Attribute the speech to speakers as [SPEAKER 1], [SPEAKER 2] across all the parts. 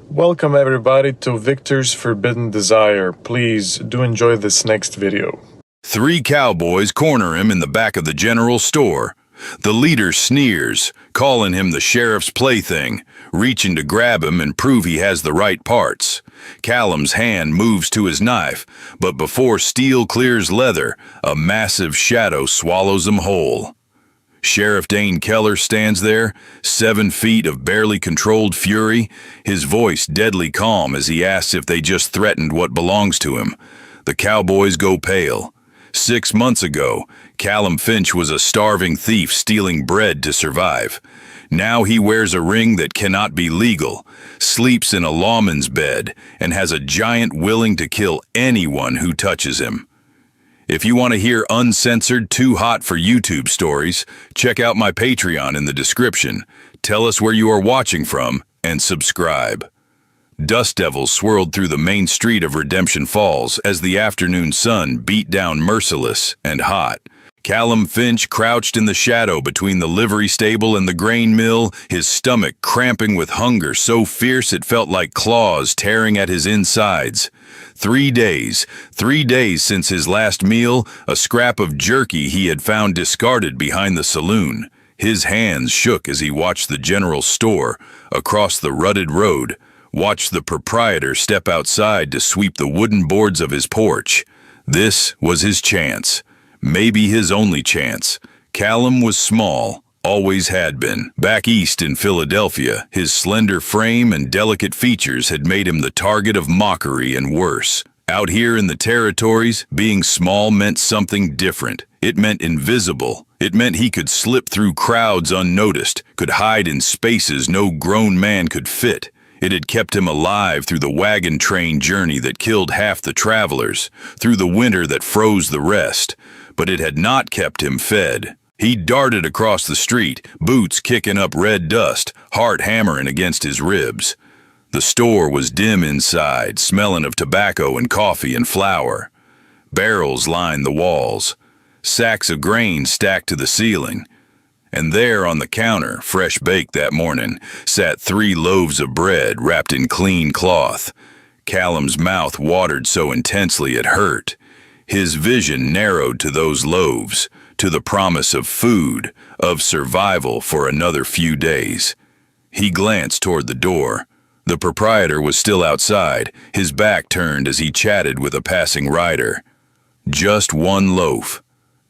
[SPEAKER 1] Welcome everybody to Victor's Forbidden Desire. Please do enjoy this next video.
[SPEAKER 2] Three cowboys corner him in the back of the general store. The leader sneers, calling him the sheriff's plaything, reaching to grab him and prove he has the right parts. Callum's hand moves to his knife, but before steel clears leather, a massive shadow swallows him whole. Sheriff Dane Keller stands there, 7 feet of barely controlled fury, his voice deadly calm as he asks if they just threatened what belongs to him. The cowboys go pale. 6 months ago, Callum Finch was a starving thief stealing bread to survive. Now he wears a ring that cannot be legal, sleeps in a lawman's bed, and has a giant willing to kill anyone who touches him. If you want to hear uncensored, too hot for YouTube stories, check out my Patreon in the description. Tell us where you are watching from, and subscribe. Dust devils swirled through the main street of Redemption Falls as the afternoon sun beat down merciless and hot. Callum Finch crouched in the shadow between the livery stable and the grain mill, his stomach cramping with hunger so fierce it felt like claws tearing at his insides. 3 days since his last meal, a scrap of jerky he had found discarded behind the saloon. His hands shook as he watched the general store, across the rutted road, watched the proprietor step outside to sweep the wooden boards of his porch. This was his chance. Maybe his only chance. Callum was small, always had been. Back east in Philadelphia, his slender frame and delicate features had made him the target of mockery and worse. Out here in the territories, being small meant something different. It meant invisible. It meant he could slip through crowds unnoticed, could hide in spaces no grown man could fit. It had kept him alive through the wagon train journey that killed half the travelers, through the winter that froze the rest. But it had not kept him fed. He darted across the street, boots kicking up red dust, heart hammering against his ribs. The store was dim inside, smelling of tobacco and coffee and flour. Barrels lined the walls, sacks of grain stacked to the ceiling. And there on the counter, fresh baked that morning, sat 3 loaves of bread wrapped in clean cloth. Callum's mouth watered so intensely it hurt. His vision narrowed to those loaves, to the promise of food, of survival for another few days. He glanced toward the door. The proprietor was still outside, his back turned as he chatted with a passing rider. Just 1 loaf.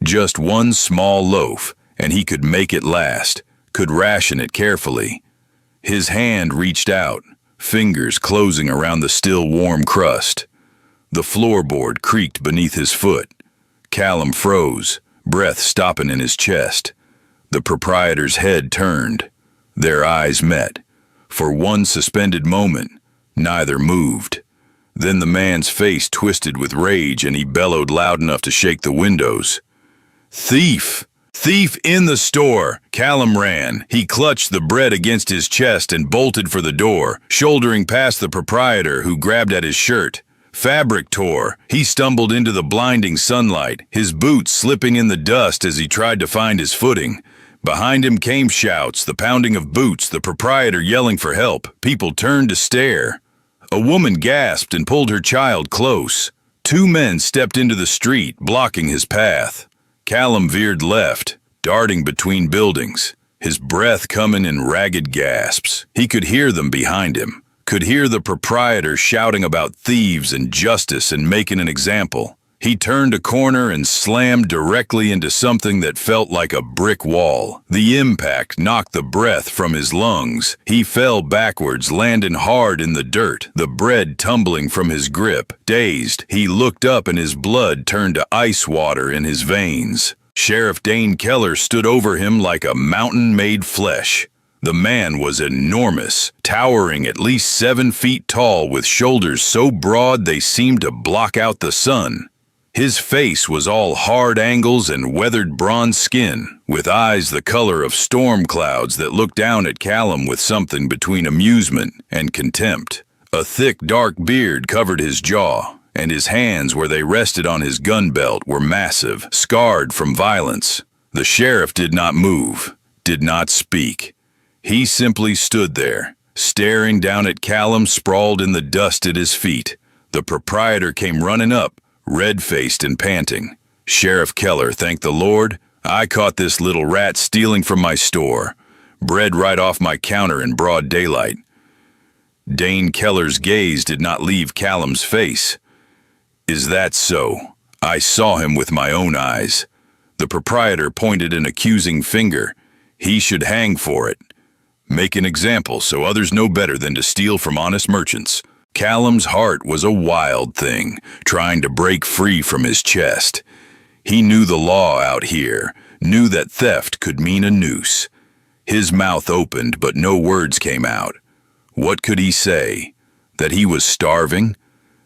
[SPEAKER 2] Just 1 small loaf, and he could make it last, could ration it carefully. His hand reached out, fingers closing around the still warm crust. The floorboard creaked beneath his foot. Callum froze, breath stopping in his chest. The proprietor's head turned. Their eyes met. For one suspended moment, neither moved. Then the man's face twisted with rage and he bellowed loud enough to shake the windows. "Thief! Thief in the store!" Callum ran. He clutched the bread against his chest and bolted for the door, shouldering past the proprietor who grabbed at his shirt. Fabric tore. He stumbled into the blinding sunlight, his boots slipping in the dust as he tried to find his footing. Behind him came shouts, the pounding of boots, the proprietor yelling for help. People turned to stare. A woman gasped and pulled her child close. 2 men stepped into the street, blocking his path. Callum veered left, darting between buildings, his breath coming in ragged gasps. He could hear them behind him, could hear the proprietor shouting about thieves and justice and making an example. He turned a corner and slammed directly into something that felt like a brick wall. The impact knocked the breath from his lungs. He fell backwards, landing hard in the dirt, the bread tumbling from his grip. Dazed, he looked up and his blood turned to ice water in his veins. Sheriff Dane Keller stood over him like a mountain made flesh. The man was enormous, towering at least 7 feet tall with shoulders so broad they seemed to block out the sun. His face was all hard angles and weathered bronze skin, with eyes the color of storm clouds that looked down at Callum with something between amusement and contempt. A thick, dark beard covered his jaw, and his hands where they rested on his gun belt were massive, scarred from violence. The sheriff did not move, did not speak. He simply stood there, staring down at Callum sprawled in the dust at his feet. The proprietor came running up, red-faced and panting. "Sheriff Keller, thank the Lord. I caught this little rat stealing from my store. Bread right off my counter in broad daylight." Dane Keller's gaze did not leave Callum's face. "Is that so? I saw him with my own eyes." The proprietor pointed an accusing finger. "He should hang for it. Make an example so others know better than to steal from honest merchants." Callum's heart was a wild thing, trying to break free from his chest. He knew the law out here, knew that theft could mean a noose. His mouth opened, but no words came out. What could he say? That he was starving?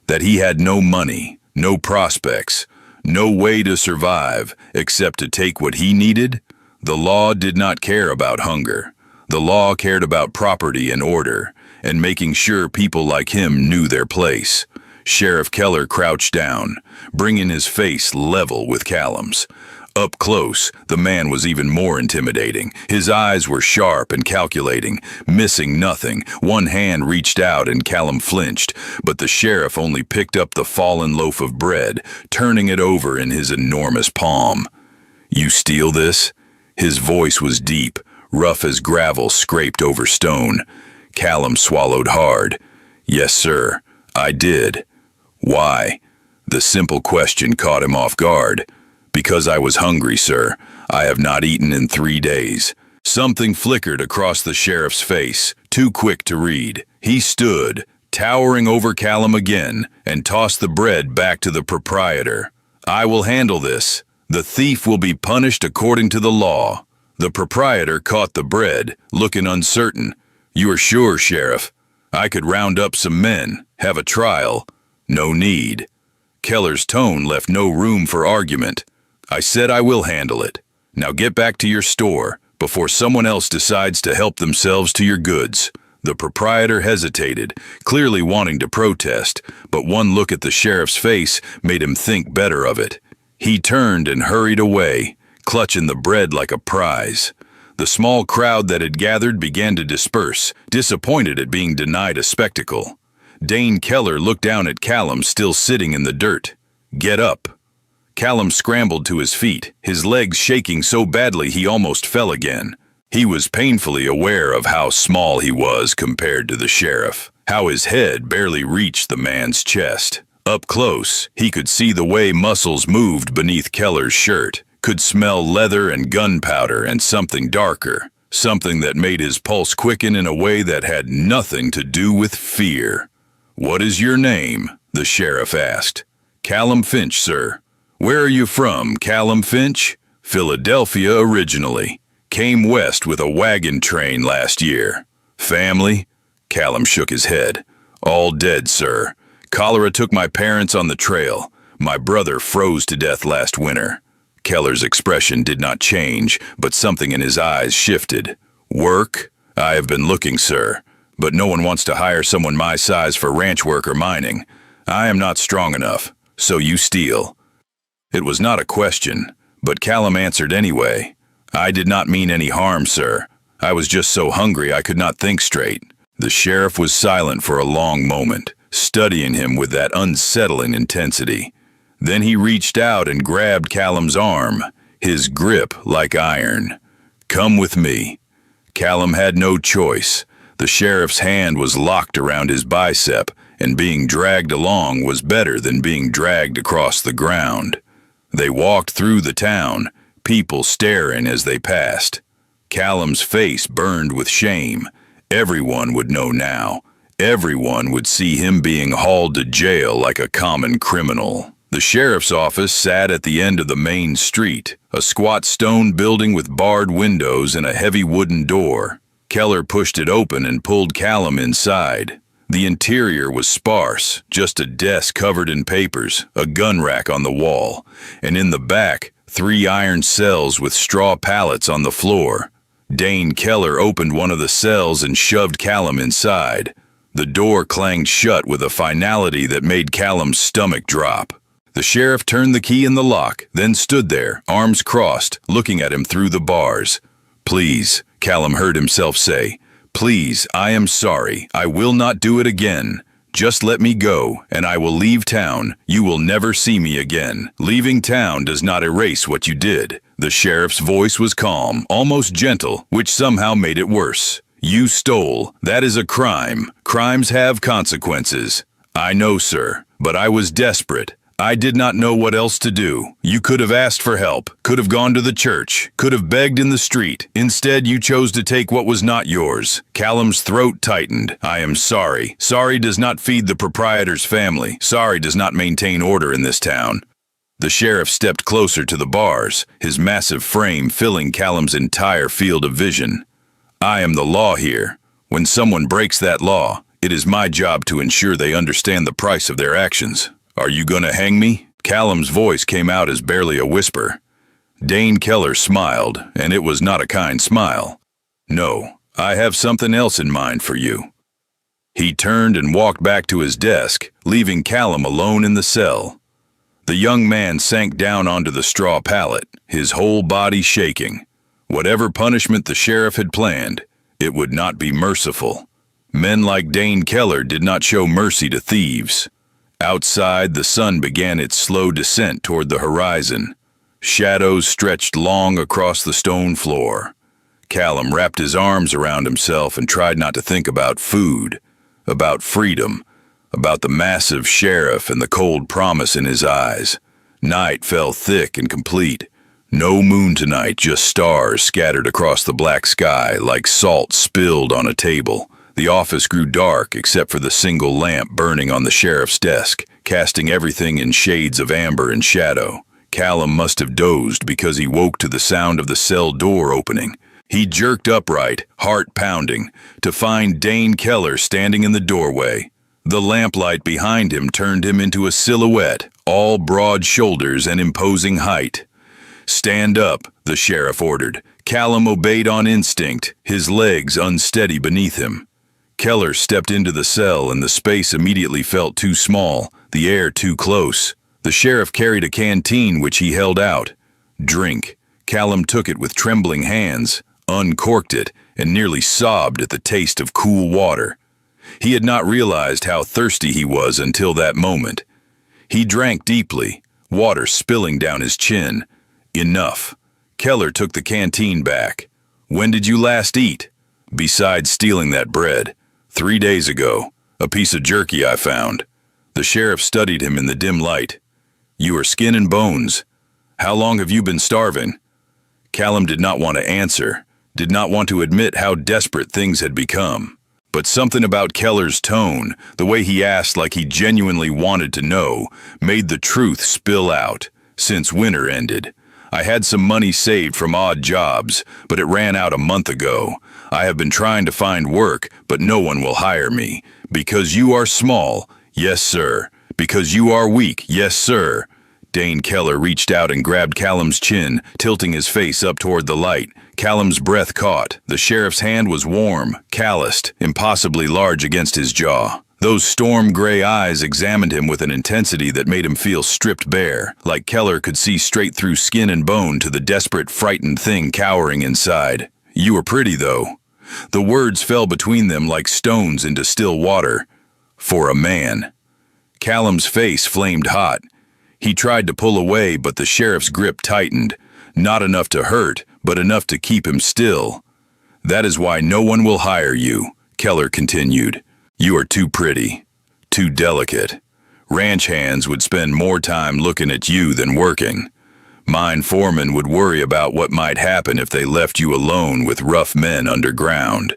[SPEAKER 2] That he had no money, no prospects, no way to survive except to take what he needed? The law did not care about hunger. The law cared about property and order, and making sure people like him knew their place. Sheriff Keller crouched down, bringing his face level with Callum's. Up close, the man was even more intimidating. His eyes were sharp and calculating, missing nothing. One hand reached out and Callum flinched, but the sheriff only picked up the fallen loaf of bread, turning it over in his enormous palm. "You steal this?" His voice was deep, rough as gravel scraped over stone. Callum swallowed hard. "Yes, sir, I did." "Why?" The simple question caught him off guard. "Because I was hungry, sir. I have not eaten in 3 days." Something flickered across the sheriff's face, too quick to read. He stood, towering over Callum again, and tossed the bread back to the proprietor. "I will handle this. The thief will be punished according to the law." The proprietor caught the bread, looking uncertain. "You are sure, Sheriff? I could round up some men, have a trial." "No need." Keller's tone left no room for argument. "I said I will handle it. Now get back to your store before someone else decides to help themselves to your goods." The proprietor hesitated, clearly wanting to protest, but one look at the sheriff's face made him think better of it. He turned and hurried away, clutching the bread like a prize. The small crowd that had gathered began to disperse, disappointed at being denied a spectacle. Dane Keller looked down at Callum still sitting in the dirt. "Get up." Callum scrambled to his feet, his legs shaking so badly he almost fell again. He was painfully aware of how small he was compared to the sheriff, how his head barely reached the man's chest. Up close, he could see the way muscles moved beneath Keller's shirt, could smell leather and gunpowder and something darker, something that made his pulse quicken in a way that had nothing to do with fear. "What is your name?" the sheriff asked. "Callum Finch, sir." "Where are you from, Callum Finch?" "Philadelphia originally. Came west with a wagon train last year." "Family?" Callum shook his head. "All dead, sir. Cholera took my parents on the trail. My brother froze to death last winter." Keller's expression did not change, but something in his eyes shifted. "Work? I have been looking, sir, but no one wants to hire someone my size for ranch work or mining. I am not strong enough, so you steal." It was not a question, but Callum answered anyway. "I did not mean any harm, sir. I was just so hungry I could not think straight." The sheriff was silent for a long moment, studying him with that unsettling intensity. Then he reached out and grabbed Callum's arm, his grip like iron. "Come with me." Callum had no choice. The sheriff's hand was locked around his bicep, and being dragged along was better than being dragged across the ground. They walked through the town, people staring as they passed. Callum's face burned with shame. Everyone would know now. Everyone would see him being hauled to jail like a common criminal. The sheriff's office sat at the end of the main street, a squat stone building with barred windows and a heavy wooden door. Keller pushed it open and pulled Callum inside. The interior was sparse, just a desk covered in papers, a gun rack on the wall, and in the back, 3 iron cells with straw pallets on the floor. Dane Keller opened one of the cells and shoved Callum inside. The door clanged shut with a finality that made Callum's stomach drop. The sheriff turned the key in the lock, then stood there, arms crossed, looking at him through the bars. "Please," Callum heard himself say, Please, I am sorry. I will not do it again. Just let me go, and I will leave town. You will never see me again. Leaving town does not erase what you did. The sheriff's voice was calm, almost gentle, which somehow made it worse. You stole. That is a crime. Crimes have consequences. I know, sir, but I was desperate. I did not know what else to do. You could have asked for help, could have gone to the church, could have begged in the street. Instead, you chose to take what was not yours. Callum's throat tightened. I am sorry. Sorry does not feed the proprietor's family. Sorry does not maintain order in this town. The sheriff stepped closer to the bars, his massive frame filling Callum's entire field of vision. I am the law here. When someone breaks that law, it is my job to ensure they understand the price of their actions. Are you gonna hang me? Callum's voice came out as barely a whisper. Dane Keller smiled, and it was not a kind smile. No, I have something else in mind for you. He turned and walked back to his desk, leaving Callum alone in the cell. The young man sank down onto the straw pallet, his whole body shaking. Whatever punishment the sheriff had planned, it would not be merciful. Men like Dane Keller did not show mercy to thieves. Outside, the sun began its slow descent toward the horizon. Shadows stretched long across the stone floor. Callum wrapped his arms around himself and tried not to think about food, about freedom, about the massive sheriff and the cold promise in his eyes. Night fell thick and complete. No moon tonight, just stars scattered across the black sky like salt spilled on a table. The office grew dark except for the single lamp burning on the sheriff's desk, casting everything in shades of amber and shadow. Callum must have dozed because he woke to the sound of the cell door opening. He jerked upright, heart pounding, to find Dane Keller standing in the doorway. The lamplight behind him turned him into a silhouette, all broad shoulders and imposing height. Stand up, the sheriff ordered. Callum obeyed on instinct, his legs unsteady beneath him. Keller stepped into the cell and the space immediately felt too small, the air too close. The sheriff carried a canteen which he held out. Drink. Callum took it with trembling hands, uncorked it, and nearly sobbed at the taste of cool water. He had not realized how thirsty he was until that moment. He drank deeply, water spilling down his chin. Enough. Keller took the canteen back. When did you last eat? Besides stealing that bread. 3 days ago. A piece of jerky I found. The sheriff studied him in the dim light. You are skin and bones. How long have you been starving? Callum did not want to answer, did not want to admit how desperate things had become. But something about Keller's tone, the way he asked like he genuinely wanted to know, made the truth spill out. Since winter ended. I had some money saved from odd jobs, but it ran out a month ago. I have been trying to find work, but no one will hire me. Because you are small, yes sir. Because you are weak, yes sir. Dane Keller reached out and grabbed Callum's chin, tilting his face up toward the light. Callum's breath caught. The sheriff's hand was warm, calloused, impossibly large against his jaw. Those storm-gray eyes examined him with an intensity that made him feel stripped bare, like Keller could see straight through skin and bone to the desperate, frightened thing cowering inside. You were pretty, though. The words fell between them like stones into still water. For a man. Callum's face flamed hot. He tried to pull away, but the sheriff's grip tightened. Not enough to hurt, but enough to keep him still. That is why no one will hire you, Keller continued. You are too pretty, too delicate. Ranch hands would spend more time looking at you than working. Mine foremen would worry about what might happen if they left you alone with rough men underground.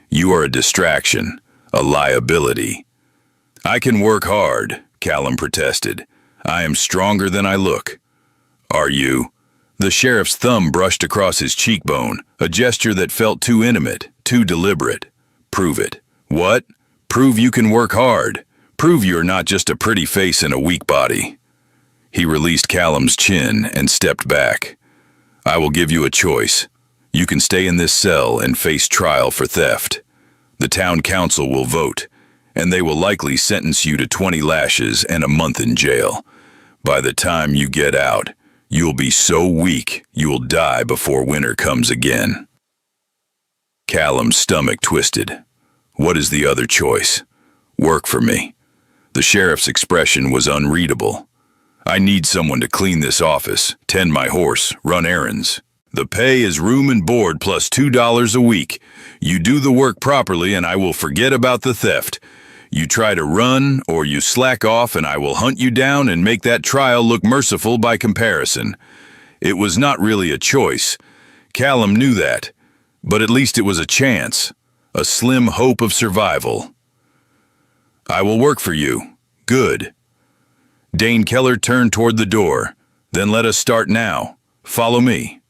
[SPEAKER 2] You are a distraction, a liability. I can work hard, Callum protested. I am stronger than I look. Are you? The sheriff's thumb brushed across his cheekbone, a gesture that felt too intimate, too deliberate. Prove it. What? Prove you can work hard. Prove you're not just a pretty face and a weak body. He released Callum's chin and stepped back. I will give you a choice. You can stay in this cell and face trial for theft. The town council will vote, and they will likely sentence you to 20 lashes and a month in jail. By the time you get out, you'll be so weak you will die before winter comes again. Callum's stomach twisted. What is the other choice? Work for me. The sheriff's expression was unreadable. I need someone to clean this office, tend my horse, run errands. The pay is room and board plus $2 a week. You do the work properly and I will forget about the theft. You try to run or you slack off and I will hunt you down and make that trial look merciful by comparison. It was not really a choice. Callum knew that. But at least it was a chance. A slim hope of survival. I will work for you. Good. Dane Keller turned toward the door. Then let us start now. Follow me.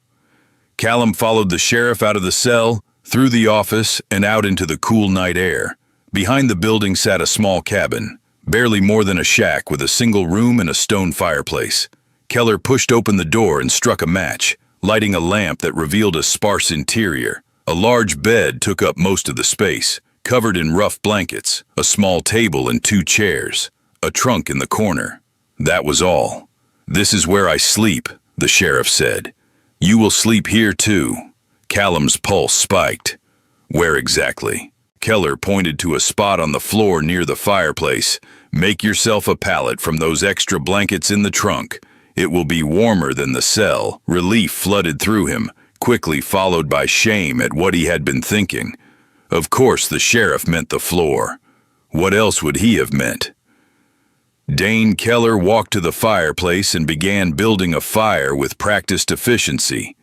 [SPEAKER 2] Callum followed the sheriff out of the cell, through the office, and out into the cool night air. Behind the building sat a small cabin, barely more than a shack with a single room and a stone fireplace. Keller pushed open the door and struck a match, lighting a lamp that revealed a sparse interior. A large bed took up most of the space, covered in rough blankets, a small table and 2 chairs, a trunk in the corner. That was all. This is where I sleep, the sheriff said. You will sleep here too. Callum's pulse spiked. Where exactly? Keller pointed to a spot on the floor near the fireplace. Make yourself a pallet from those extra blankets in the trunk. It will be warmer than the cell. Relief flooded through him, quickly followed by shame at what he had been thinking. Of course the sheriff meant the floor. What else would he have meant? Dane Keller walked to the fireplace and began building a fire with practiced efficiency.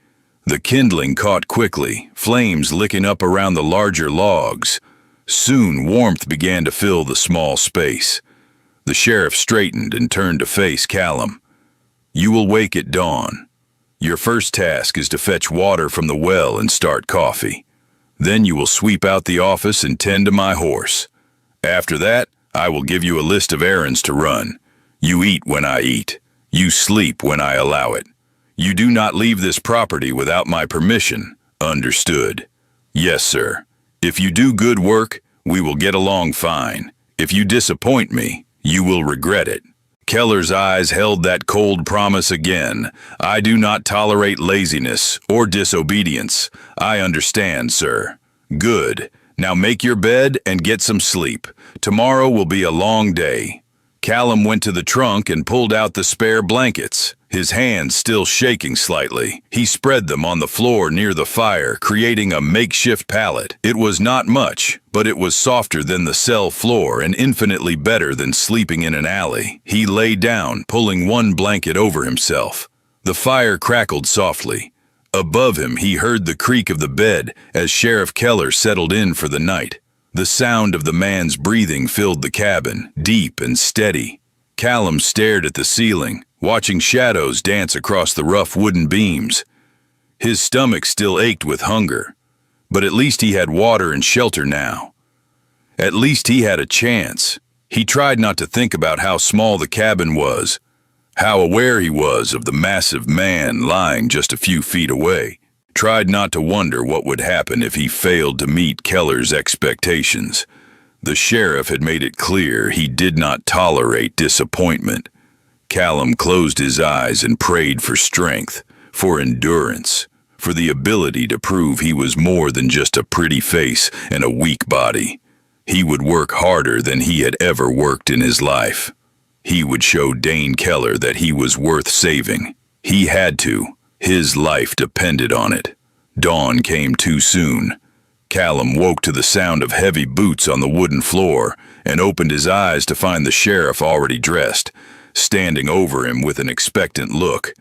[SPEAKER 2] The kindling caught quickly, flames licking up around the larger logs. Soon warmth began to fill the small space. The sheriff straightened and turned to face Callum. You will wake at dawn. Your first task is to fetch water from the well and start coffee. Then you will sweep out the office and tend to my horse. After that, I will give you a list of errands to run. You eat when I eat. You sleep when I allow it. You do not leave this property without my permission. Understood? Yes, sir. If you do good work, we will get along fine. If you disappoint me, you will regret it. Keller's eyes held that cold promise again. I do not tolerate laziness or disobedience. I understand, sir. Good. Now make your bed and get some sleep. Tomorrow will be a long day. Callum went to the trunk and pulled out the spare blankets. His hands still shaking slightly, he spread them on the floor near the fire, creating a makeshift pallet. It was not much, but it was softer than the cell floor and infinitely better than sleeping in an alley. He lay down, pulling one blanket over himself. The fire crackled softly. Above him, he heard the creak of the bed as Sheriff Keller settled in for the night. The sound of the man's breathing filled the cabin, deep and steady. Callum stared at the ceiling, watching shadows dance across the rough wooden beams. His stomach still ached with hunger, but at least he had water and shelter now. At least he had a chance. He tried not to think about how small the cabin was, how aware he was of the massive man lying just a few feet away. Tried not to wonder what would happen if he failed to meet Keller's expectations. The sheriff had made it clear he did not tolerate disappointment. Callum closed his eyes and prayed for strength, for endurance, for the ability to prove he was more than just a pretty face and a weak body. He would work harder than he had ever worked in his life. He would show Dane Keller that he was worth saving. He had to. His life depended on it. Dawn came too soon. Callum woke to the sound of heavy boots on the wooden floor and opened his eyes to find the sheriff already dressed, standing over him with an expectant look.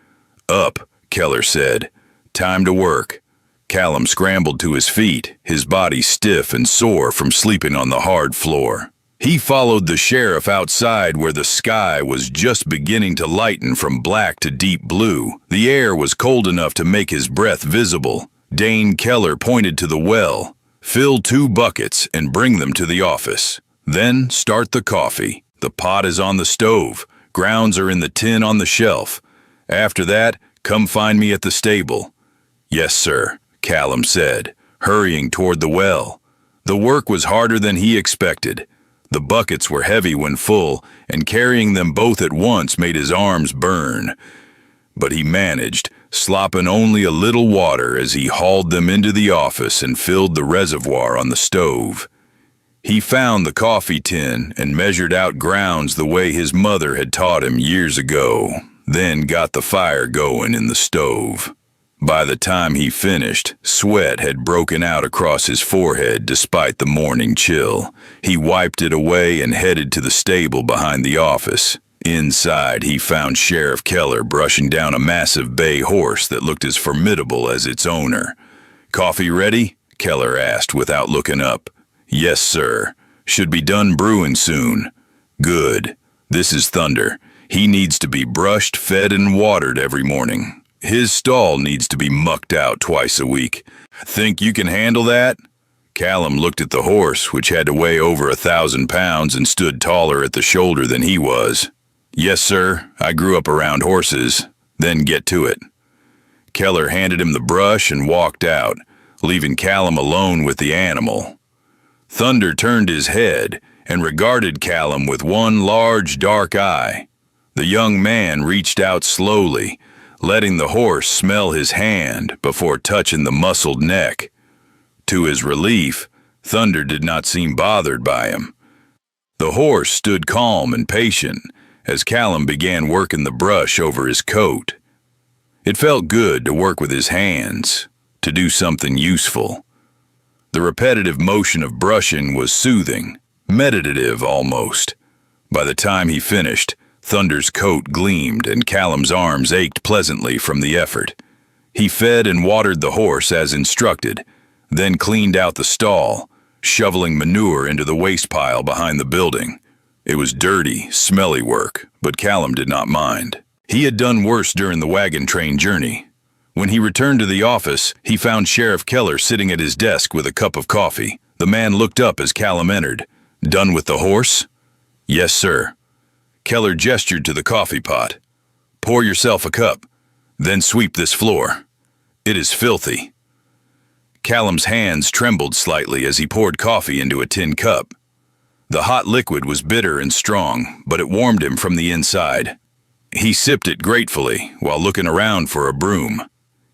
[SPEAKER 2] Up, Keller said. Time to work. Callum scrambled to his feet, his body stiff and sore from sleeping on the hard floor. He followed the sheriff outside where the sky was just beginning to lighten from black to deep blue. The air was cold enough to make his breath visible. Dane Keller pointed to the well. Fill 2 buckets and bring them to the office. Then start the coffee. The pot is on the stove. Grounds are in the tin on the shelf. After that, come find me at the stable. Yes, sir, Callum said, hurrying toward the well. The work was harder than he expected. The buckets were heavy when full, and carrying them both at once made his arms burn. But he managed. slopping only a little water as he hauled them into the office and filled the reservoir on the stove. He found the coffee tin and measured out grounds the way his mother had taught him years ago, then got the fire going in the stove. By the time he finished, sweat had broken out across his forehead despite the morning chill. He wiped it away and headed to the stable behind the office. Inside, he found Sheriff Keller brushing down a massive bay horse that looked as formidable as its owner. "Coffee ready?" Keller asked without looking up. "Yes, sir. Should be done brewing soon." "Good. This is Thunder. He needs to be brushed, fed, and watered every morning. His stall needs to be mucked out twice a week. Think you can handle that?" Callum looked at the horse, which had to weigh over 1,000 pounds and stood taller at the shoulder than he was. "Yes, sir. I grew up around horses." "Then get to it." Keller handed him the brush and walked out, leaving Callum alone with the animal. Thunder turned his head and regarded Callum with one large dark eye. The young man reached out slowly, letting the horse smell his hand before touching the muscled neck. To his relief, Thunder did not seem bothered by him. The horse stood calm and patient as Callum began working the brush over his coat. It felt good to work with his hands, to do something useful. The repetitive motion of brushing was soothing, meditative almost. By the time he finished, Thunder's coat gleamed and Callum's arms ached pleasantly from the effort. He fed and watered the horse as instructed, then cleaned out the stall, shoveling manure into the waste pile behind the building. It was dirty, smelly work, but Callum did not mind. He had done worse during the wagon train journey. When he returned to the office, he found Sheriff Keller sitting at his desk with a cup of coffee. The man looked up as Callum entered. "Done with the horse?" "Yes, sir." Keller gestured to the coffee pot. "Pour yourself a cup, then sweep this floor. It is filthy." Callum's hands trembled slightly as he poured coffee into a tin cup. The hot liquid was bitter and strong, but it warmed him from the inside. He sipped it gratefully while looking around for a broom.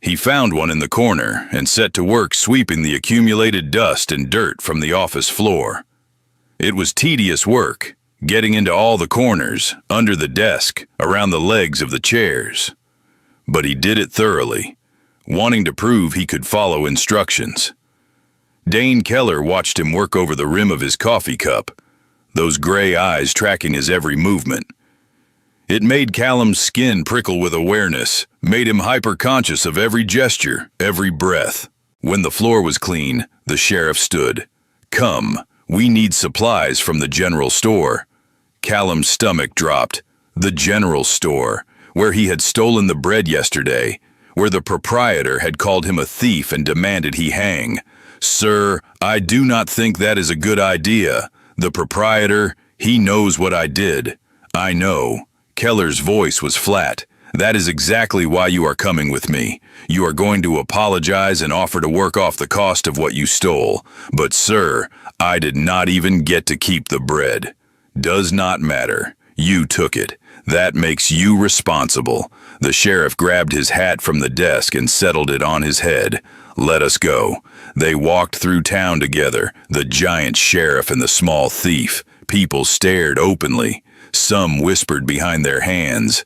[SPEAKER 2] He found one in the corner and set to work sweeping the accumulated dust and dirt from the office floor. It was tedious work, getting into all the corners, under the desk, around the legs of the chairs. But he did it thoroughly, wanting to prove he could follow instructions. Dane Keller watched him work over the rim of his coffee cup, those gray eyes tracking his every movement. It made Callum's skin prickle with awareness, made him hyper-conscious of every gesture, every breath. When the floor was clean, the sheriff stood. "Come, we need supplies from the general store." Callum's stomach dropped. The general store, where he had stolen the bread yesterday, where the proprietor had called him a thief and demanded he hang. "Sir, I do not think that is a good idea. The proprietor, he knows what I did." "I know." Keller's voice was flat. "That is exactly why you are coming with me. You are going to apologize and offer to work off the cost of what you stole. But sir, I did not even get to keep the bread." "Does not matter. You took it. That makes you responsible." The sheriff grabbed his hat from the desk and settled it on his head. "Let us go." They walked through town together, the giant sheriff and the small thief. People stared openly. Some whispered behind their hands.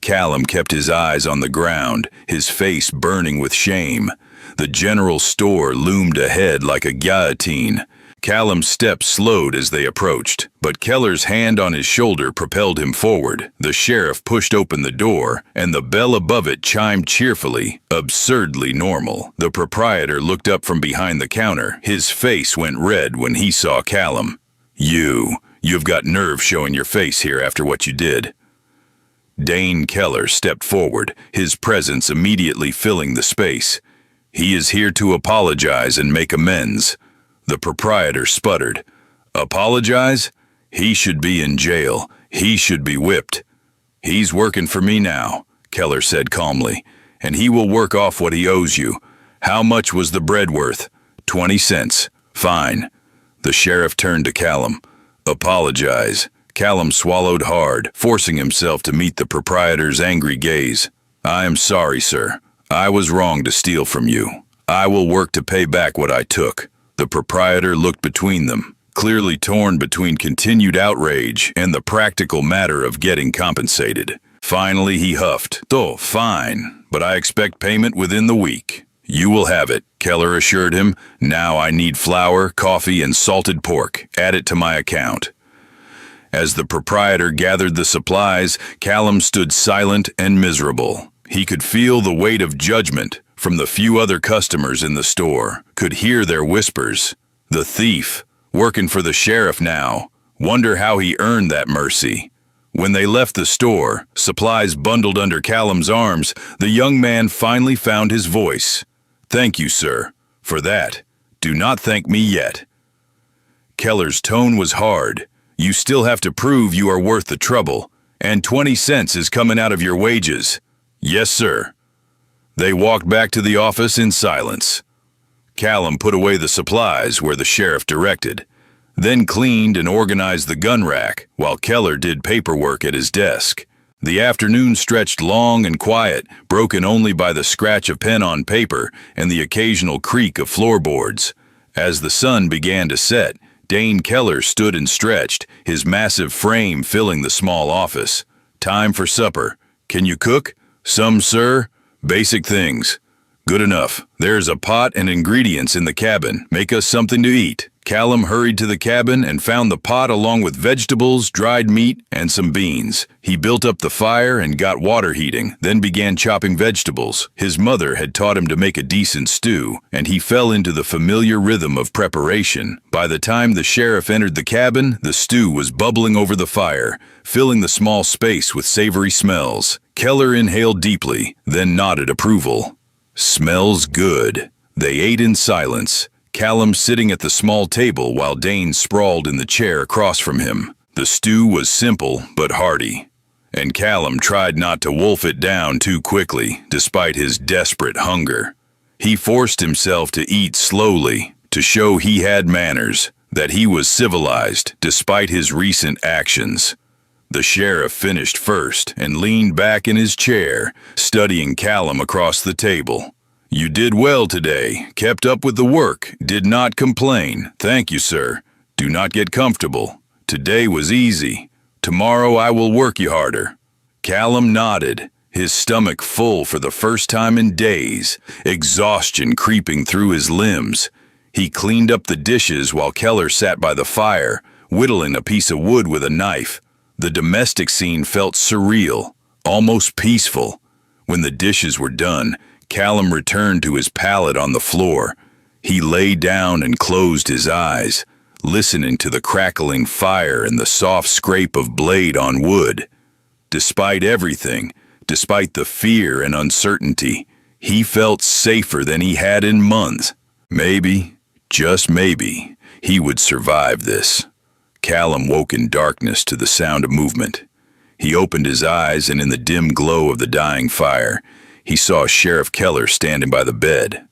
[SPEAKER 2] Callum kept his eyes on the ground, his face burning with shame. The general store loomed ahead like a guillotine. Callum's steps slowed as they approached, but Keller's hand on his shoulder propelled him forward. The sheriff pushed open the door, and the bell above it chimed cheerfully, absurdly normal. The proprietor looked up from behind the counter. His face went red when he saw Callum. You've got nerve showing your face here after what you did." Dane Keller stepped forward, his presence immediately filling the space. "He is here to apologize and make amends." The proprietor sputtered. "Apologize? He should be in jail. He should be whipped." "He's working for me now," Keller said calmly, "and he will work off what he owes you. How much was the bread worth?" 20 cents. "Fine." The sheriff turned to Callum. "Apologize." Callum swallowed hard, forcing himself to meet the proprietor's angry gaze. "I am sorry, sir. I was wrong to steal from you. I will work to pay back what I took." The proprietor looked between them, clearly torn between continued outrage and the practical matter of getting compensated. Finally, he huffed. "Oh, fine, but I expect payment within the week." "You will have it," Keller assured him. "Now I need flour, coffee, and salted pork. Add it to my account." As the proprietor gathered the supplies, Callum stood silent and miserable. He could feel the weight of judgment from the few other customers in the store, could hear their whispers. The thief, working for the sheriff now, wonder how he earned that mercy. When they left the store, supplies bundled under Callum's arms, the young man finally found his voice. "Thank you, sir, for that. Do not thank me yet." Keller's tone was hard. "You still have to prove you are worth the trouble, and 20 cents is coming out of your wages." "Yes, sir." They walked back to the office in silence. Callum put away the supplies where the sheriff directed, then cleaned and organized the gun rack while Keller did paperwork at his desk. The afternoon stretched long and quiet, broken only by the scratch of pen on paper and the occasional creak of floorboards. As the sun began to set, Dane Keller stood and stretched, his massive frame filling the small office. "Time for supper. Can you cook?" "Some, sir. Basic things." "Good enough. There's a pot and ingredients in the cabin. Make us something to eat." Callum hurried to the cabin and found the pot along with vegetables, dried meat, and some beans. He built up the fire and got water heating, then began chopping vegetables. His mother had taught him to make a decent stew, and he fell into the familiar rhythm of preparation. By the time the sheriff entered the cabin, the stew was bubbling over the fire, filling the small space with savory smells. Keller inhaled deeply, then nodded approval. "Smells good." They ate in silence, Callum sitting at the small table while Dane sprawled in the chair across from him. The stew was simple but hearty, and Callum tried not to wolf it down too quickly, despite his desperate hunger. He forced himself to eat slowly, to show he had manners, that he was civilized despite his recent actions. The sheriff finished first and leaned back in his chair, studying Callum across the table. "You did well today, kept up with the work, did not complain." "Thank you, sir. Do not get comfortable. Today was easy. Tomorrow I will work you harder." Callum nodded, his stomach full for the first time in days, exhaustion creeping through his limbs. He cleaned up the dishes while Keller sat by the fire, whittling a piece of wood with a knife. The domestic scene felt surreal, almost peaceful. When the dishes were done, Callum returned to his pallet on the floor. He lay down and closed his eyes, listening to the crackling fire and the soft scrape of blade on wood. Despite everything, despite the fear and uncertainty, he felt safer than he had in months. Maybe, just maybe, he would survive this. Callum woke in darkness to the sound of movement. He opened his eyes, and in the dim glow of the dying fire, he saw Sheriff Keller standing by the bed.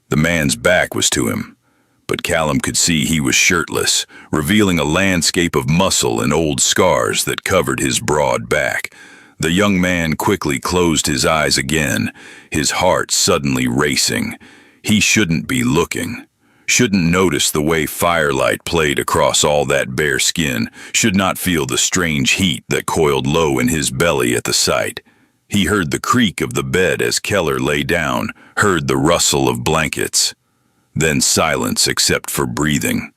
[SPEAKER 2] The man's back was to him, but Callum could see he was shirtless, revealing a landscape of muscle and old scars that covered his broad back. The young man quickly closed his eyes again, his heart suddenly racing. He shouldn't be looking, shouldn't notice the way firelight played across all that bare skin, should not feel the strange heat that coiled low in his belly at the sight. He heard the creak of the bed as Keller lay down, heard the rustle of blankets. Then silence except for breathing.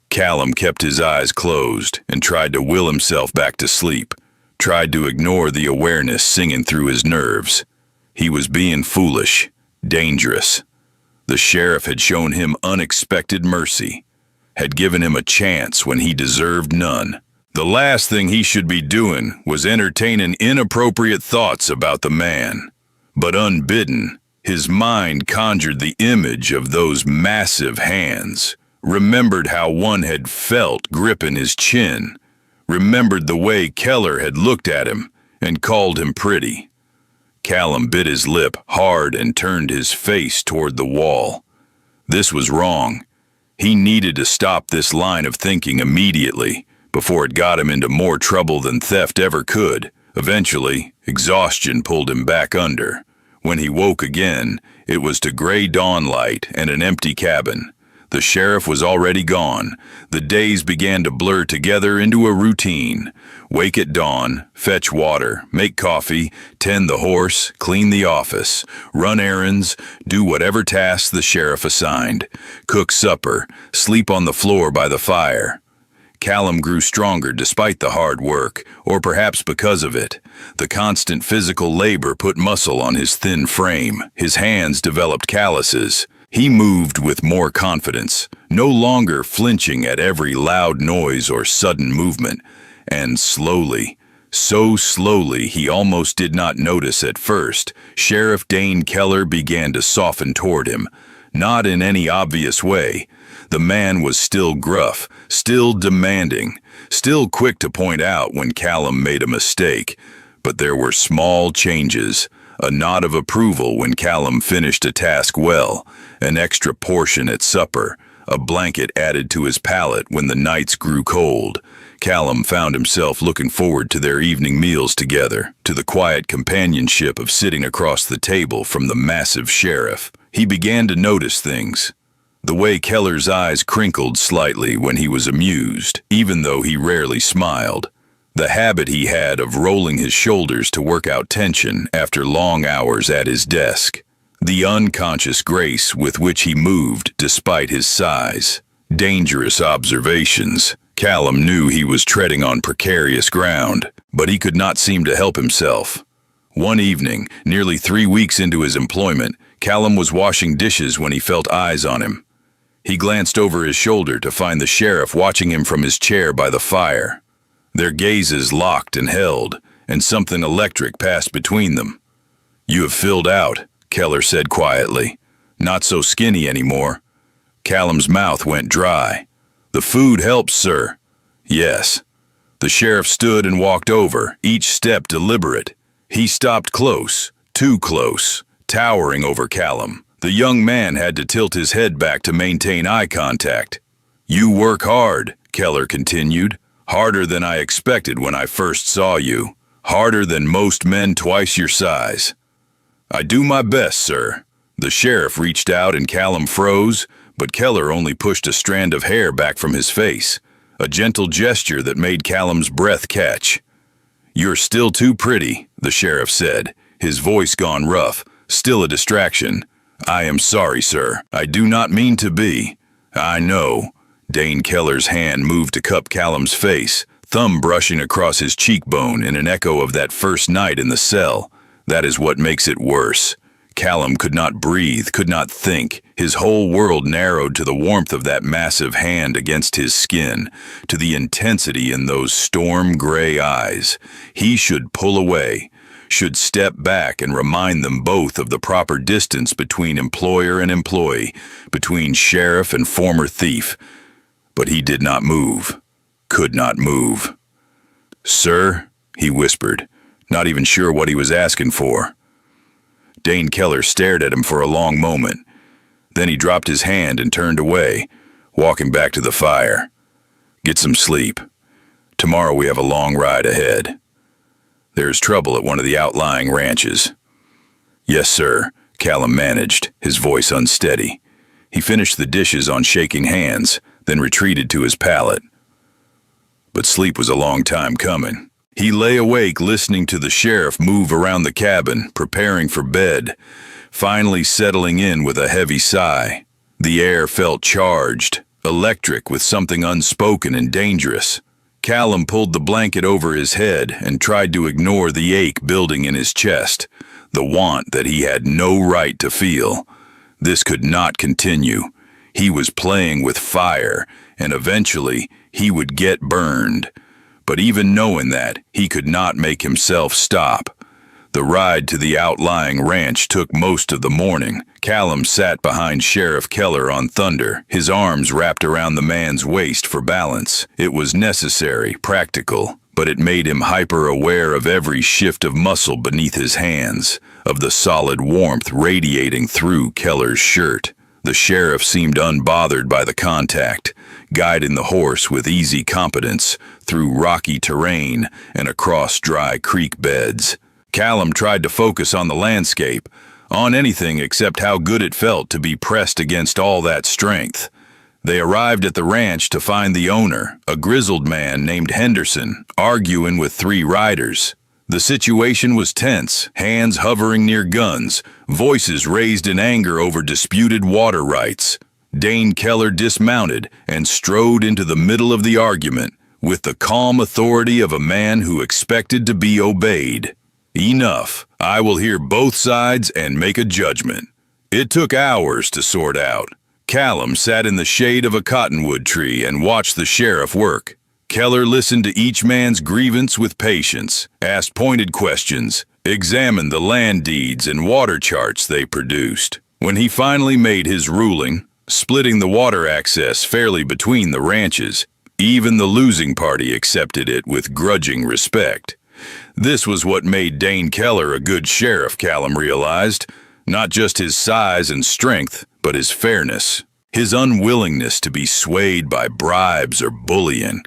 [SPEAKER 2] Callum kept his eyes closed and tried to will himself back to sleep, tried to ignore the awareness singing through his nerves. He was being foolish, dangerous. The sheriff had shown him unexpected mercy, had given him a chance when he deserved none. The last thing he should be doing was entertaining inappropriate thoughts about the man. But unbidden, his mind conjured the image of those massive hands, remembered how one had felt gripping his chin, remembered the way Keller had looked at him and called him pretty. Callum bit his lip hard and turned his face toward the wall. This was wrong. He needed to stop this line of thinking immediately, before it got him into more trouble than theft ever could. Eventually, exhaustion pulled him back under. When he woke again, it was to gray dawn light and an empty cabin. The sheriff was already gone. The days began to blur together into a routine. Wake at dawn, fetch water, make coffee, tend the horse, clean the office, run errands, do whatever tasks the sheriff assigned, cook supper, sleep on the floor by the fire. Callum grew stronger despite the hard work, or perhaps because of it. The constant physical labor put muscle on his thin frame. His hands developed calluses. He moved with more confidence, no longer flinching at every loud noise or sudden movement. And slowly, so slowly he almost did not notice at first, Sheriff Dane Keller began to soften toward him. Not in any obvious way. The man was still gruff, still demanding, still quick to point out when Callum made a mistake. But there were small changes. A nod of approval when Callum finished a task well, an extra portion at supper, a blanket added to his pallet when the nights grew cold. Callum found himself looking forward to their evening meals together, to the quiet companionship of sitting across the table from the massive sheriff. He began to notice things. The way Keller's eyes crinkled slightly when he was amused, even though he rarely smiled. The habit he had of rolling his shoulders to work out tension after long hours at his desk. The unconscious grace with which he moved despite his size. Dangerous observations. Callum knew he was treading on precarious ground, but he could not seem to help himself. One evening, nearly 3 weeks into his employment, Callum was washing dishes when he felt eyes on him. He glanced over his shoulder to find the sheriff watching him from his chair by the fire. Their gazes locked and held, and something electric passed between them. "You have filled out," Keller said quietly. "Not so skinny anymore." Callum's mouth went dry. "The food helps, sir." "Yes." The sheriff stood and walked over, each step deliberate. He stopped close, too close, towering over Callum. The young man had to tilt his head back to maintain eye contact. "You work hard," Keller continued. "Harder than I expected when I first saw you. Harder than most men twice your size." "I do my best, sir." The sheriff reached out and Callum froze, but Keller only pushed a strand of hair back from his face, a gentle gesture that made Callum's breath catch. "You're still too pretty," the sheriff said, his voice gone rough, still a distraction. "I am sorry, sir. I do not mean to be." "I know." Dane Keller's hand moved to cup Callum's face, thumb brushing across his cheekbone in an echo of that first night in the cell. "That is what makes it worse." Callum could not breathe, could not think. His whole world narrowed to the warmth of that massive hand against his skin, to the intensity in those storm-gray eyes. He should pull away, should step back and remind them both of the proper distance between employer and employee, between sheriff and former thief. But he did not move, could not move. "Sir," he whispered, not even sure what he was asking for. Dane Keller stared at him for a long moment. Then he dropped his hand and turned away, walking back to the fire. "Get some sleep. Tomorrow we have a long ride ahead. There's trouble at one of the outlying ranches." "Yes, sir," Callum managed, his voice unsteady. He finished the dishes on shaking hands, then retreated to his pallet. But sleep was a long time coming. He lay awake listening to the sheriff move around the cabin, preparing for bed, finally settling in with a heavy sigh. The air felt charged, electric with something unspoken and dangerous. Callum pulled the blanket over his head and tried to ignore the ache building in his chest, the want that he had no right to feel. This could not continue. He was playing with fire, and eventually he would get burned. But even knowing that, he could not make himself stop. The ride to the outlying ranch took most of the morning. Callum sat behind Sheriff Keller on Thunder, his arms wrapped around the man's waist for balance. It was necessary, practical, but it made him hyper-aware of every shift of muscle beneath his hands, of the solid warmth radiating through Keller's shirt. The sheriff seemed unbothered by the contact, guiding the horse with easy competence through rocky terrain and across dry creek beds. Callum tried to focus on the landscape, on anything except how good it felt to be pressed against all that strength. They arrived at the ranch to find the owner, a grizzled man named Henderson, arguing with 3 riders. The situation was tense, hands hovering near guns, voices raised in anger over disputed water rights. Dane Keller dismounted and strode into the middle of the argument with the calm authority of a man who expected to be obeyed. Enough. I will hear both sides and make a judgment. It took hours to sort out. Callum sat in the shade of a cottonwood tree and watched the sheriff work. Keller listened to each man's grievance with patience, asked pointed questions, examined the land deeds and water charts they produced. When he finally made his ruling, splitting the water access fairly between the ranches, even the losing party accepted it with grudging respect. This was what made Dane Keller a good sheriff, Callum realized. Not just his size and strength, but his fairness. His unwillingness to be swayed by bribes or bullying.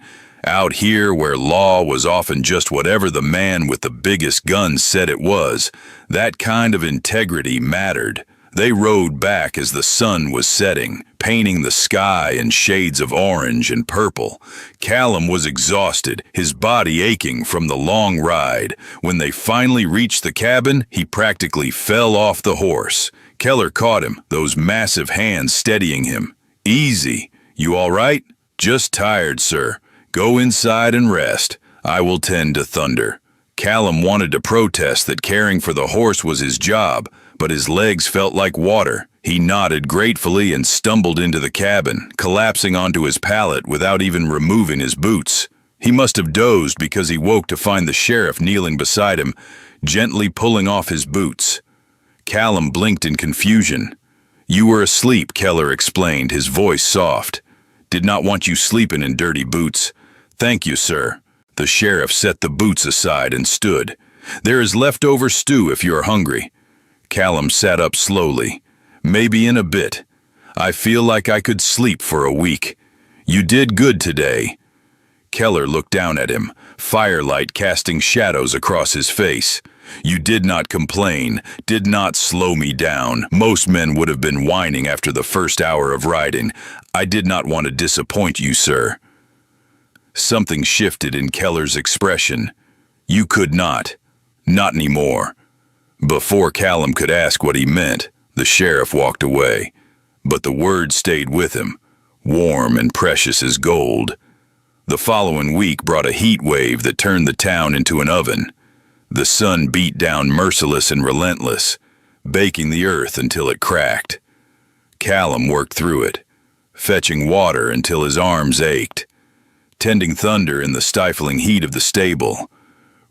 [SPEAKER 2] Out here, where law was often just whatever the man with the biggest guns said it was, that kind of integrity mattered. They rode back as the sun was setting, painting the sky in shades of orange and purple. Callum was exhausted, his body aching from the long ride. When they finally reached the cabin, he practically fell off the horse. Keller caught him, those massive hands steadying him. "Easy. You all right?" "Just tired, sir. Go inside and rest. I will tend to Thunder." Callum wanted to protest that caring for the horse was his job, but his legs felt like water. He nodded gratefully and stumbled into the cabin, collapsing onto his pallet without even removing his boots. He must have dozed because he woke to find the sheriff kneeling beside him, gently pulling off his boots. Callum blinked in confusion. "You were asleep," Keller explained, his voice soft. "Did not want you sleeping in dirty boots." "Thank you, sir." The sheriff set the boots aside and stood. "There is leftover stew if you're hungry." Callum sat up slowly. "Maybe in a bit. I feel like I could sleep for a week. You did good today." Keller looked down at him, firelight casting shadows across his face. "You did not complain, did not slow me down. Most men would have been whining after the first hour of riding. I did not want to disappoint you, sir." Something shifted in Keller's expression. "You could not. Not anymore." Before Callum could ask what he meant, the sheriff walked away. But the words stayed with him, warm and precious as gold. The following week brought a heat wave that turned the town into an oven. The sun beat down merciless and relentless, baking the earth until it cracked. Callum worked through it, fetching water until his arms ached, tending Thunder in the stifling heat of the stable,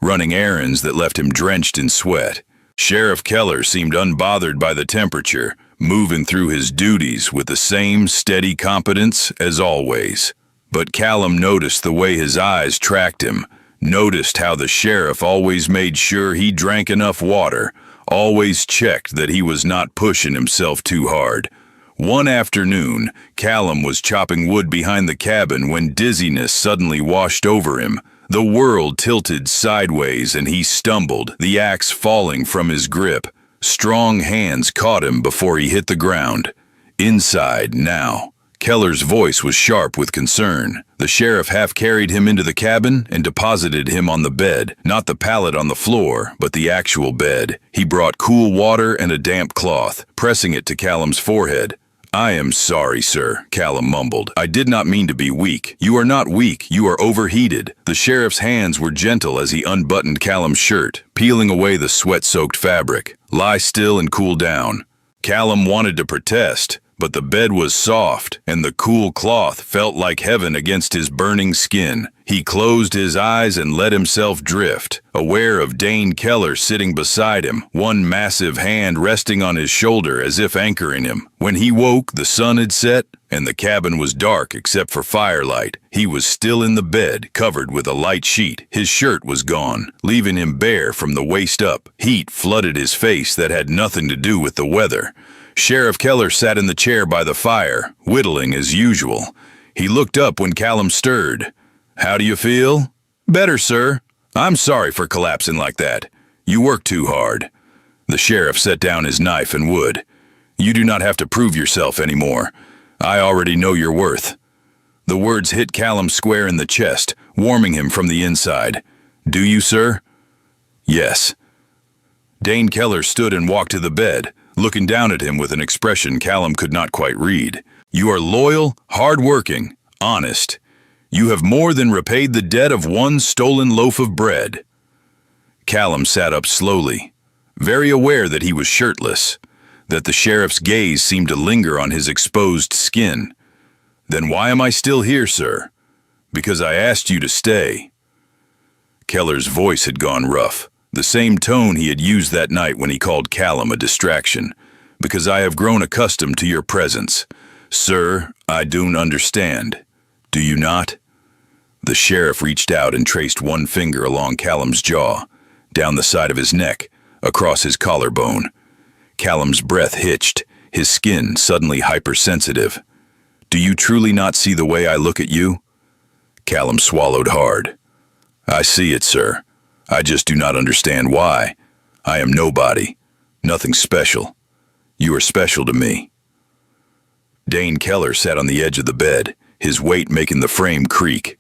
[SPEAKER 2] running errands that left him drenched in sweat. Sheriff Keller seemed unbothered by the temperature, moving through his duties with the same steady competence as always. But Callum noticed the way his eyes tracked him, noticed how the sheriff always made sure he drank enough water, always checked that he was not pushing himself too hard. One afternoon, Callum was chopping wood behind the cabin when dizziness suddenly washed over him. The world tilted sideways and he stumbled, the axe falling from his grip. Strong hands caught him before he hit the ground. Inside now. Keller's voice was sharp with concern. The sheriff half carried him into the cabin and deposited him on the bed, not the pallet on the floor, but the actual bed. He brought cool water and a damp cloth, pressing it to Callum's forehead. "I am sorry, sir," Callum mumbled. "I did not mean to be weak." "You are not weak, you are overheated." The sheriff's hands were gentle as he unbuttoned Callum's shirt, peeling away the sweat-soaked fabric. "Lie still and cool down." Callum wanted to protest, but the bed was soft, and the cool cloth felt like heaven against his burning skin. He closed his eyes and let himself drift, aware of Dane Keller sitting beside him, one massive hand resting on his shoulder as if anchoring him. When he woke, the sun had set, and the cabin was dark except for firelight. He was still in the bed, covered with a light sheet. His shirt was gone, leaving him bare from the waist up. Heat flooded his face that had nothing to do with the weather. Sheriff Keller sat in the chair by the fire, whittling as usual. He looked up when Callum stirred. "How do you feel?" "Better, sir. I'm sorry for collapsing like that. You worked too hard." The sheriff set down his knife and wood. "You do not have to prove yourself anymore. I already know your worth." The words hit Callum square in the chest, warming him from the inside. "Do you, sir?" "Yes." Dane Keller stood and walked to the bed, looking down at him with an expression Callum could not quite read. "You are loyal, hard-working, honest. You have more than repaid the debt of one stolen loaf of bread." Callum sat up slowly, very aware that he was shirtless, that the sheriff's gaze seemed to linger on his exposed skin. "Then why am I still here, sir?" "Because I asked you to stay." Keller's voice had gone rough, the same tone he had used that night when he called Callum a distraction. "Because I have grown accustomed to your presence. Sir, I don't understand. Do you not?" The sheriff reached out and traced one finger along Callum's jaw, down the side of his neck, across his collarbone. Callum's breath hitched, his skin suddenly hypersensitive. "Do you truly not see the way I look at you?" Callum swallowed hard. "I see it, sir. I just do not understand why. I am nobody. Nothing special. You are special to me." Dane Keller sat on the edge of the bed, his weight making the frame creak.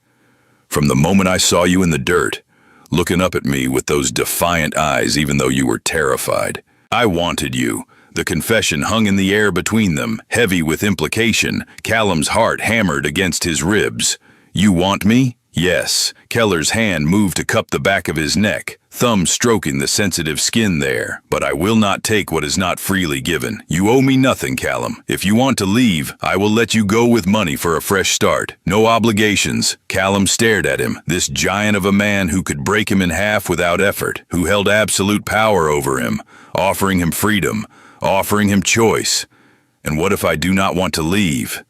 [SPEAKER 2] "From the moment I saw you in the dirt, looking up at me with those defiant eyes even though you were terrified, I wanted you." The confession hung in the air between them, heavy with implication. Callum's heart hammered against his ribs. "You want me?" "Yes." Keller's hand moved to cup the back of his neck, thumb stroking the sensitive skin there. "But I will not take what is not freely given. You owe me nothing, Callum. If you want to leave, I will let you go with money for a fresh start. No obligations." Callum stared at him, this giant of a man who could break him in half without effort, who held absolute power over him, offering him freedom, offering him choice. "And what if I do not want to leave?"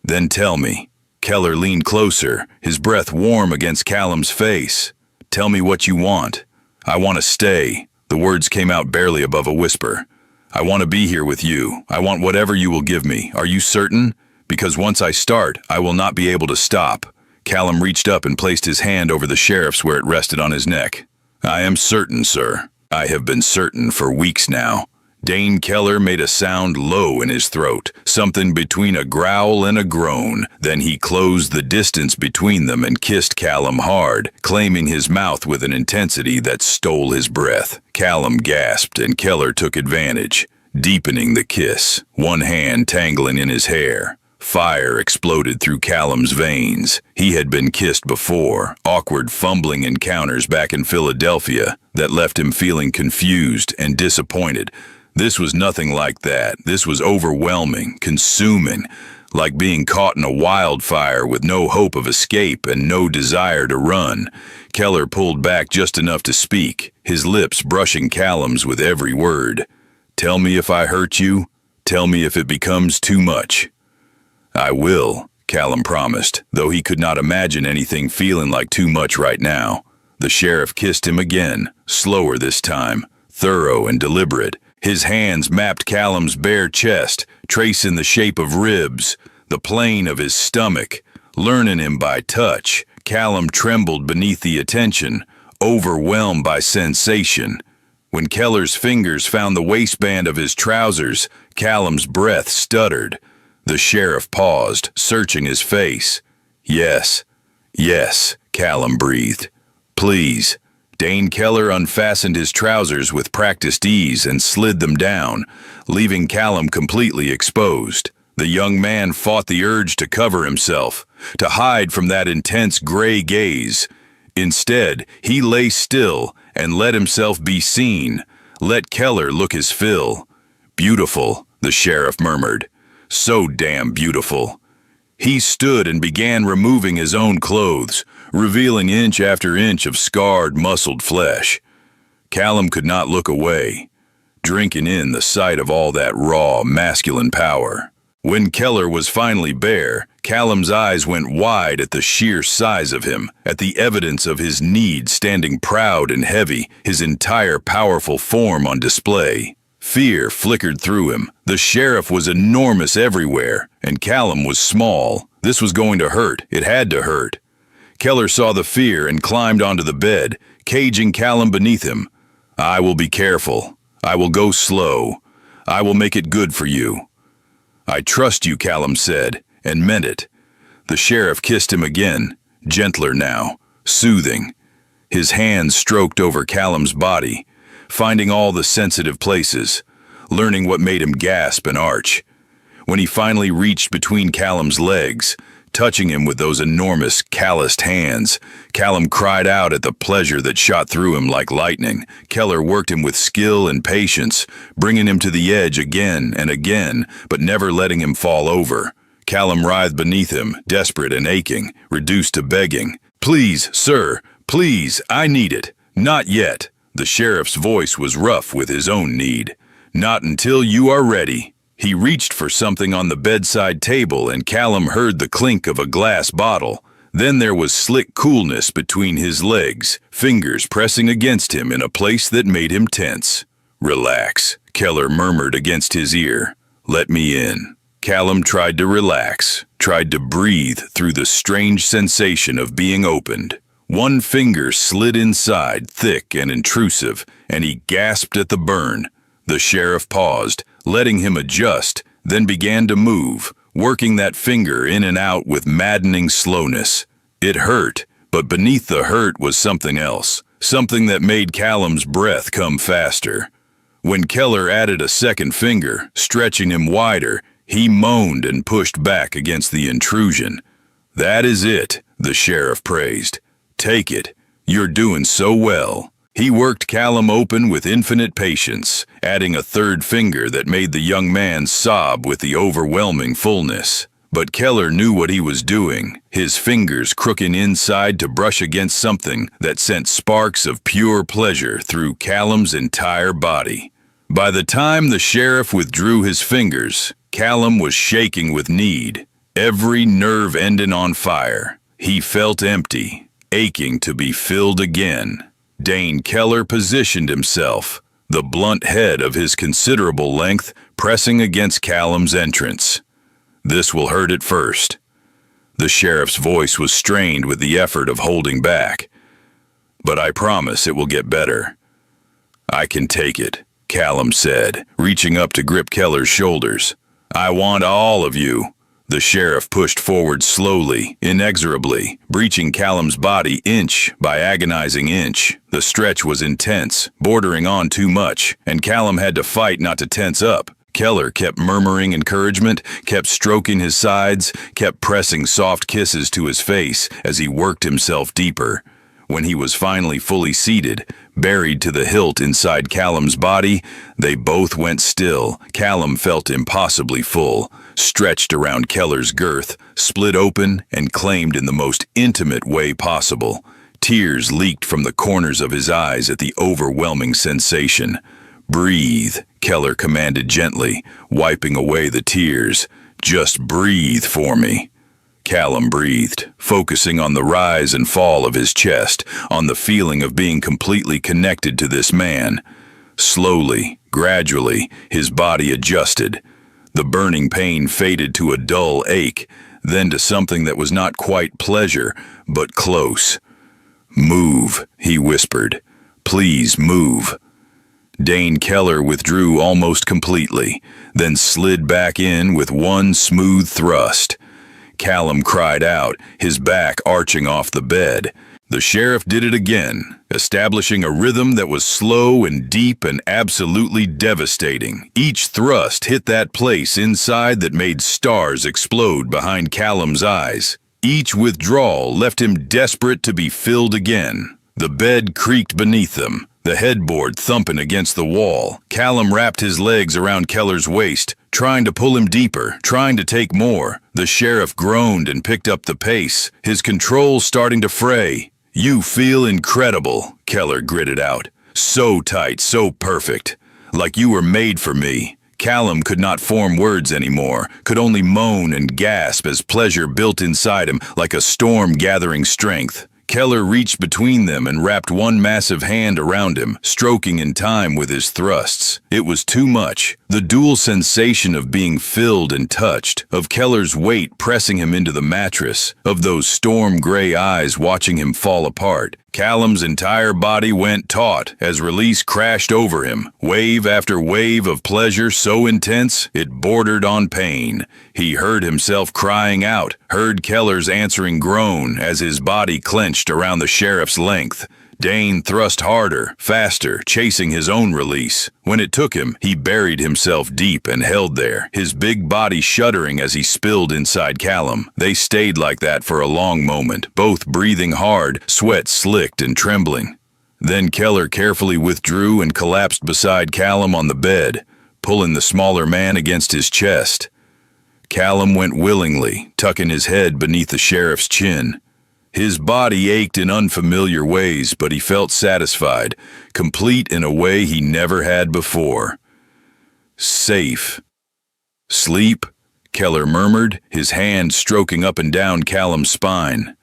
[SPEAKER 2] "Then tell me." Keller leaned closer, his breath warm against Callum's face. "Tell me what you want." "I want to stay." The words came out barely above a whisper. "I want to be here with you. I want whatever you will give me. Are you certain? Because once I start, I will not be able to stop." Callum reached up and placed his hand over the sheriff's where it rested on his neck. "I am certain, sir. I have been certain for weeks now." Dane Keller made a sound low in his throat, something between a growl and a groan. Then he closed the distance between them and kissed Callum hard, claiming his mouth with an intensity that stole his breath. Callum gasped and Keller took advantage, deepening the kiss, one hand tangling in his hair. Fire exploded through Callum's veins. He had been kissed before, awkward fumbling encounters back in Philadelphia that left him feeling confused and disappointed. This was nothing like that. This was overwhelming, consuming, like being caught in a wildfire with no hope of escape and no desire to run. Keller pulled back just enough to speak, his lips brushing Callum's with every word. "Tell me if I hurt you. Tell me if it becomes too much." "I will," Callum promised, though he could not imagine anything feeling like too much right now. The sheriff kissed him again, slower this time, thorough and deliberate. His hands mapped Callum's bare chest, tracing the shape of ribs, the plane of his stomach, learning him by touch. Callum trembled beneath the attention, overwhelmed by sensation. When Keller's fingers found the waistband of his trousers, Callum's breath stuttered. The sheriff paused, searching his face. "Yes, yes," Callum breathed. "Please." Dane Keller unfastened his trousers with practiced ease and slid them down, leaving Callum completely exposed. The young man fought the urge to cover himself, to hide from that intense gray gaze. Instead, he lay still and let himself be seen, let Keller look his fill. "Beautiful," the sheriff murmured. "So damn beautiful." He stood and began removing his own clothes, revealing inch after inch of scarred, muscled flesh. Callum could not look away, drinking in the sight of all that raw, masculine power. When Keller was finally bare, Callum's eyes went wide at the sheer size of him, at the evidence of his need standing proud and heavy, his entire powerful form on display. Fear flickered through him. The sheriff was enormous everywhere, and Callum was small. This was going to hurt. It had to hurt. Keller saw the fear and climbed onto the bed, caging Callum beneath him. "I will be careful. I will go slow. I will make it good for you." "I trust you," Callum said, and meant it. The sheriff kissed him again, gentler now, soothing. His hands stroked over Callum's body, finding all the sensitive places, learning what made him gasp and arch. When he finally reached between Callum's legs, touching him with those enormous, calloused hands, Callum cried out at the pleasure that shot through him like lightning. Keller worked him with skill and patience, bringing him to the edge again and again, but never letting him fall over. Callum writhed beneath him, desperate and aching, reduced to begging. "Please, sir, please, I need it. Not yet." The sheriff's voice was rough with his own need. "Not until you are ready." He reached for something on the bedside table and Callum heard the clink of a glass bottle. Then there was slick coolness between his legs, fingers pressing against him in a place that made him tense. "Relax," Keller murmured against his ear. "Let me in." Callum tried to relax, tried to breathe through the strange sensation of being opened. One finger slid inside, thick and intrusive, and he gasped at the burn. The sheriff paused, letting him adjust, then began to move, working that finger in and out with maddening slowness. It hurt, but beneath the hurt was something else, something that made Callum's breath come faster. When Keller added a second finger, stretching him wider, he moaned and pushed back against the intrusion. "That is it," the sheriff praised. "Take it. You're doing so well." He worked Callum open with infinite patience, adding a third finger that made the young man sob with the overwhelming fullness. But Keller knew what he was doing, his fingers crooking inside to brush against something that sent sparks of pure pleasure through Callum's entire body. By the time the sheriff withdrew his fingers, Callum was shaking with need, every nerve ending on fire. He felt empty, aching to be filled again. Dane Keller positioned himself, the blunt head of his considerable length pressing against Callum's entrance. "This will hurt at first." The sheriff's voice was strained with the effort of holding back. "But I promise it will get better." "I can take it," Callum said, reaching up to grip Keller's shoulders. "I want all of you." The sheriff pushed forward slowly, inexorably, breaching Callum's body inch by agonizing inch. The stretch was intense, bordering on too much, and Callum had to fight not to tense up. Keller kept murmuring encouragement, kept stroking his sides, kept pressing soft kisses to his face as he worked himself deeper. When he was finally fully seated, buried to the hilt inside Callum's body, they both went still. Callum felt impossibly full, stretched around Keller's girth, split open and claimed in the most intimate way possible. Tears leaked from the corners of his eyes at the overwhelming sensation. "Breathe," Keller commanded gently, wiping away the tears. "Just breathe for me." Callum breathed, focusing on the rise and fall of his chest, on the feeling of being completely connected to this man. Slowly, gradually, his body adjusted. The burning pain faded to a dull ache, then to something that was not quite pleasure, but close. "Move," he whispered. "Please move." Dane Keller withdrew almost completely, then slid back in with one smooth thrust. Callum cried out, his back arching off the bed. The sheriff did it again, establishing a rhythm that was slow and deep and absolutely devastating. Each thrust hit that place inside that made stars explode behind Callum's eyes. Each withdrawal left him desperate to be filled again. The bed creaked beneath them, the headboard thumping against the wall. Callum wrapped his legs around Keller's waist, trying to pull him deeper, trying to take more. The sheriff groaned and picked up the pace, his control starting to fray. "You feel incredible," Keller gritted out. "So tight, so perfect. Like you were made for me." Callum could not form words anymore, could only moan and gasp as pleasure built inside him like a storm gathering strength. Keller reached between them and wrapped one massive hand around him, stroking in time with his thrusts. It was too much. The dual sensation of being filled and touched, of Keller's weight pressing him into the mattress, of those storm-gray eyes watching him fall apart. Callum's entire body went taut as release crashed over him, wave after wave of pleasure so intense it bordered on pain. He heard himself crying out, heard Keller's answering groan as his body clenched around the sheriff's length. Dane thrust harder, faster, chasing his own release. When it took him, he buried himself deep and held there, his big body shuddering as he spilled inside Callum. They stayed like that for a long moment, both breathing hard, sweat slicked and trembling. Then Keller carefully withdrew and collapsed beside Callum on the bed, pulling the smaller man against his chest. Callum went willingly, tucking his head beneath the sheriff's chin. His body ached in unfamiliar ways, but he felt satisfied, complete in a way he never had before. Safe. Sleep, Keller murmured, his hand stroking up and down Callum's spine.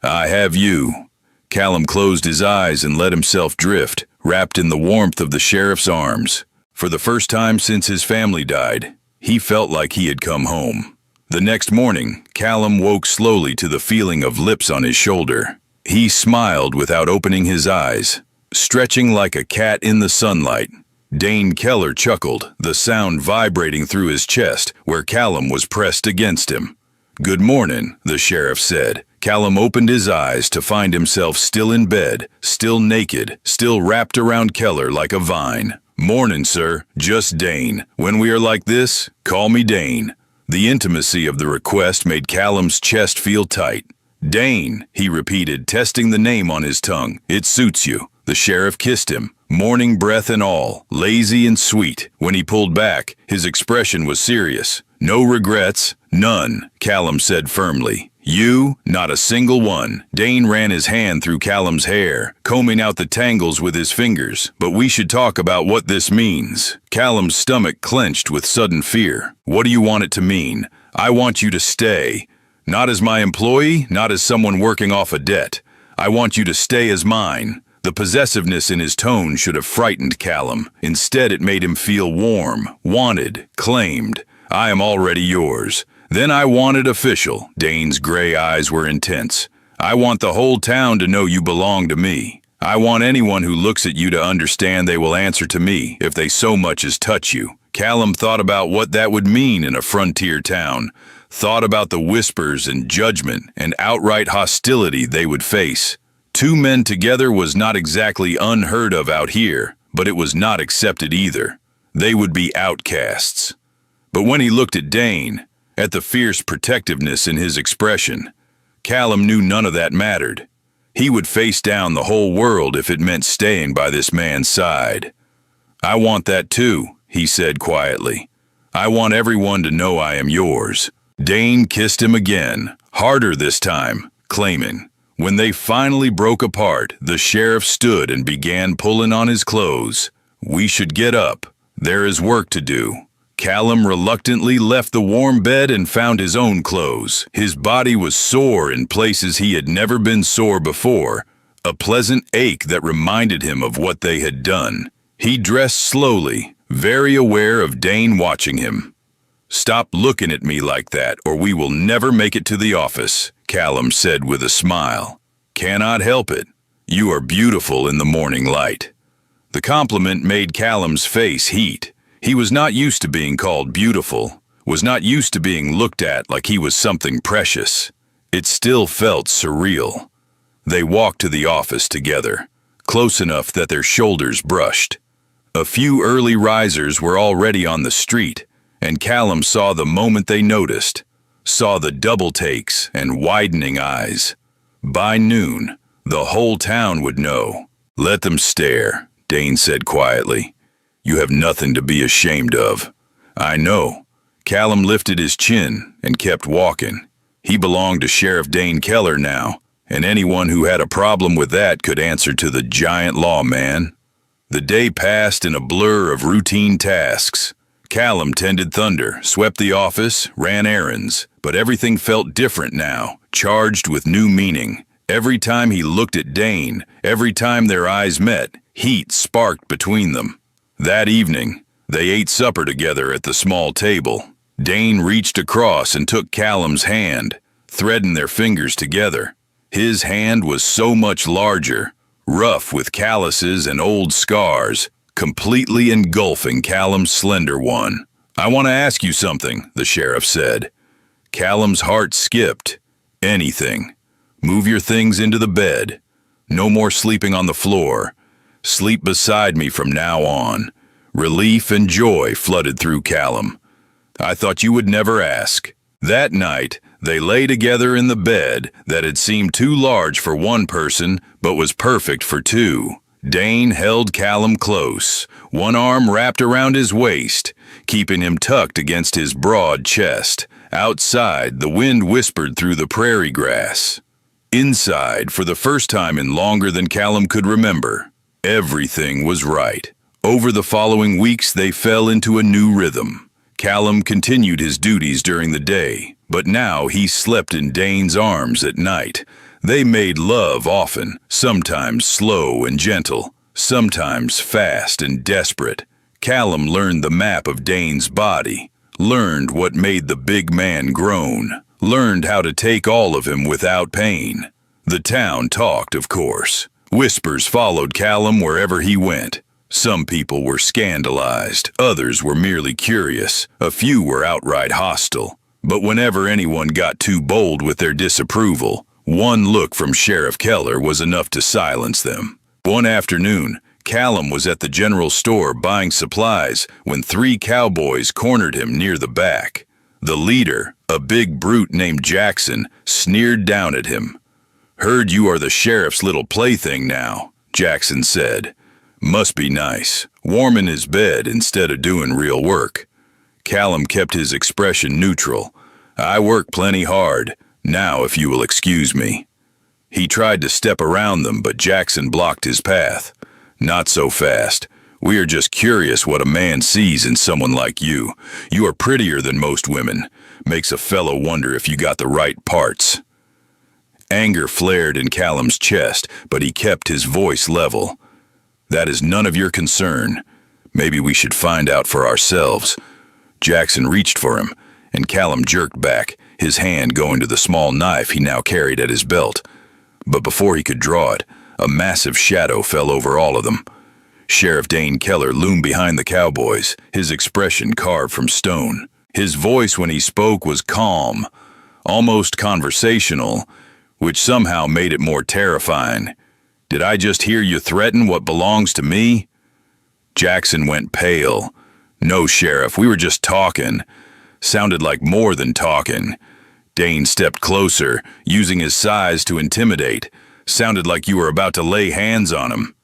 [SPEAKER 2] I have you. Callum closed his eyes and let himself drift, wrapped in the warmth of the sheriff's arms. For the first time since his family died, he felt like he had come home. The next morning, Callum woke slowly to the feeling of lips on his shoulder. He smiled without opening his eyes, stretching like a cat in the sunlight. Dane Keller chuckled, the sound vibrating through his chest where Callum was pressed against him. Good morning, the sheriff said. Callum opened his eyes to find himself still in bed, still naked, still wrapped around Keller like a vine. Morning, sir, just Dane. When we are like this, call me Dane. The intimacy of the request made Callum's chest feel tight. Dane, he repeated, testing the name on his tongue. It suits you. The sheriff kissed him, morning breath and all, lazy and sweet. When he pulled back, his expression was serious. No regrets, none, Callum said firmly. You, not a single one. Dane ran his hand through Callum's hair, combing out the tangles with his fingers. But we should talk about what this means. Callum's stomach clenched with sudden fear. What do you want it to mean? I want you to stay. Not as my employee, not as someone working off a debt. I want you to stay as mine. The possessiveness in his tone should have frightened Callum. Instead, it made him feel warm, wanted, claimed. I am already yours. Then I want it official. Dane's gray eyes were intense. I want the whole town to know you belong to me. I want anyone who looks at you to understand they will answer to me if they so much as touch you. Callum thought about what that would mean in a frontier town, thought about the whispers and judgment and outright hostility they would face. Two men together was not exactly unheard of out here, but it was not accepted either. They would be outcasts. But when he looked at Dane, at the fierce protectiveness in his expression, Callum knew none of that mattered. He would face down the whole world if it meant staying by this man's side. I want that too, he said quietly. I want everyone to know I am yours. Dane kissed him again, harder this time, claiming. When they finally broke apart, the sheriff stood and began pulling on his clothes. We should get up. There is work to do. Callum reluctantly left the warm bed and found his own clothes. His body was sore in places he had never been sore before, a pleasant ache that reminded him of what they had done. He dressed slowly, very aware of Dane watching him. Stop looking at me like that, or we will never make it to the office, Callum said with a smile. Cannot help it. You are beautiful in the morning light. The compliment made Callum's face heat. He was not used to being called beautiful, was not used to being looked at like he was something precious. It still felt surreal. They walked to the office together, close enough that their shoulders brushed. A few early risers were already on the street, and Callum saw the moment they noticed, saw the double takes and widening eyes. By noon, the whole town would know. Let them stare, Dane said quietly. You have nothing to be ashamed of. I know. Callum lifted his chin and kept walking. He belonged to Sheriff Dane Keller now, and anyone who had a problem with that could answer to the giant lawman. The day passed in a blur of routine tasks. Callum tended thunder, swept the office, ran errands, but everything felt different now, charged with new meaning. Every time he looked at Dane, every time their eyes met, heat sparked between them. That evening, they ate supper together at the small table. Dane reached across and took Callum's hand, threading their fingers together. His hand was so much larger, rough with calluses and old scars, completely engulfing Callum's slender one. "I want to ask you something," the sheriff said. Callum's heart skipped. "Anything. Move your things into the bed. No more sleeping on the floor. Sleep beside me from now on." Relief and joy flooded through Callum. "I thought you would never ask." That night, they lay together in the bed that had seemed too large for one person, but was perfect for two. Dane held Callum close, one arm wrapped around his waist, keeping him tucked against his broad chest. Outside, the wind whispered through the prairie grass. Inside, for the first time in longer than Callum could remember, everything was right. Over the following weeks, they fell into a new rhythm. Callum continued his duties during the day, but now he slept in Dane's arms at night. They made love often, sometimes slow and gentle, sometimes fast and desperate. Callum learned the map of Dane's body, learned what made the big man groan, learned how to take all of him without pain. The town talked, of course. Whispers followed Callum wherever he went. Some people were scandalized, others were merely curious, a few were outright hostile. But whenever anyone got too bold with their disapproval, one look from Sheriff Keller was enough to silence them. One afternoon, Callum was at the general store buying supplies when three cowboys cornered him near the back. The leader, a big brute named Jackson, sneered down at him. "Heard you are the sheriff's little plaything now," Jackson said. "Must be nice, warm in his bed instead of doing real work." Callum kept his expression neutral. "I work plenty hard. Now, if you will excuse me." He tried to step around them, but Jackson blocked his path. "Not so fast. We are just curious what a man sees in someone like you. You are prettier than most women. Makes a fellow wonder if you got the right parts." Anger flared in Callum's chest, but he kept his voice level. "That is none of your concern. Maybe we should find out for ourselves." Jackson reached for him, and Callum jerked back, his hand going to the small knife he now carried at his belt. But before he could draw it, a massive shadow fell over all of them. Sheriff Dane Keller loomed behind the cowboys, his expression carved from stone. His voice when he spoke was calm, almost conversational, which somehow made it more terrifying. "Did I just hear you threaten what belongs to me?" Jackson went pale. "No, Sheriff, we were just talking." Sounded like more than talking. Dane stepped closer, using his size to intimidate. "Sounded like you were about to lay hands on him."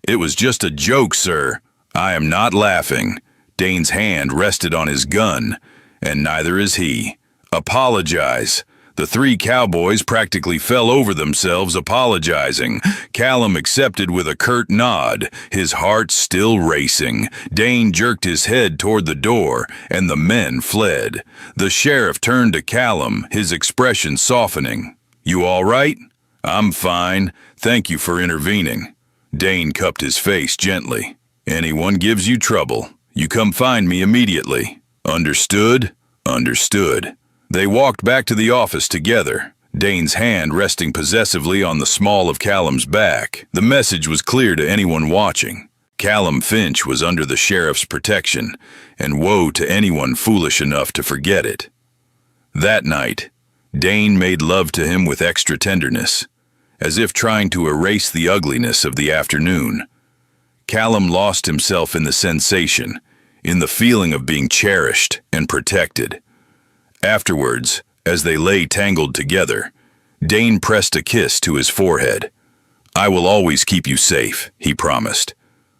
[SPEAKER 2] "It was just a joke, sir." "I am not laughing." Dane's hand rested on his gun, and neither is he. "Apologize." The three cowboys practically fell over themselves apologizing. Callum accepted with a curt nod, his heart still racing. Dane jerked his head toward the door, and the men fled. The sheriff turned to Callum, his expression softening. "You all right?" "I'm fine. Thank you for intervening." Dane cupped his face gently. "Anyone gives you trouble, you come find me immediately." "Understood?" "Understood." They walked back to the office together, Dane's hand resting possessively on the small of Callum's back. The message was clear to anyone watching. Callum Finch was under the sheriff's protection, and woe to anyone foolish enough to forget it. That night, Dane made love to him with extra tenderness, as if trying to erase the ugliness of the afternoon. Callum lost himself in the sensation, in the feeling of being cherished and protected. Afterwards, as they lay tangled together, Dane pressed a kiss to his forehead. "I will always keep you safe," he promised.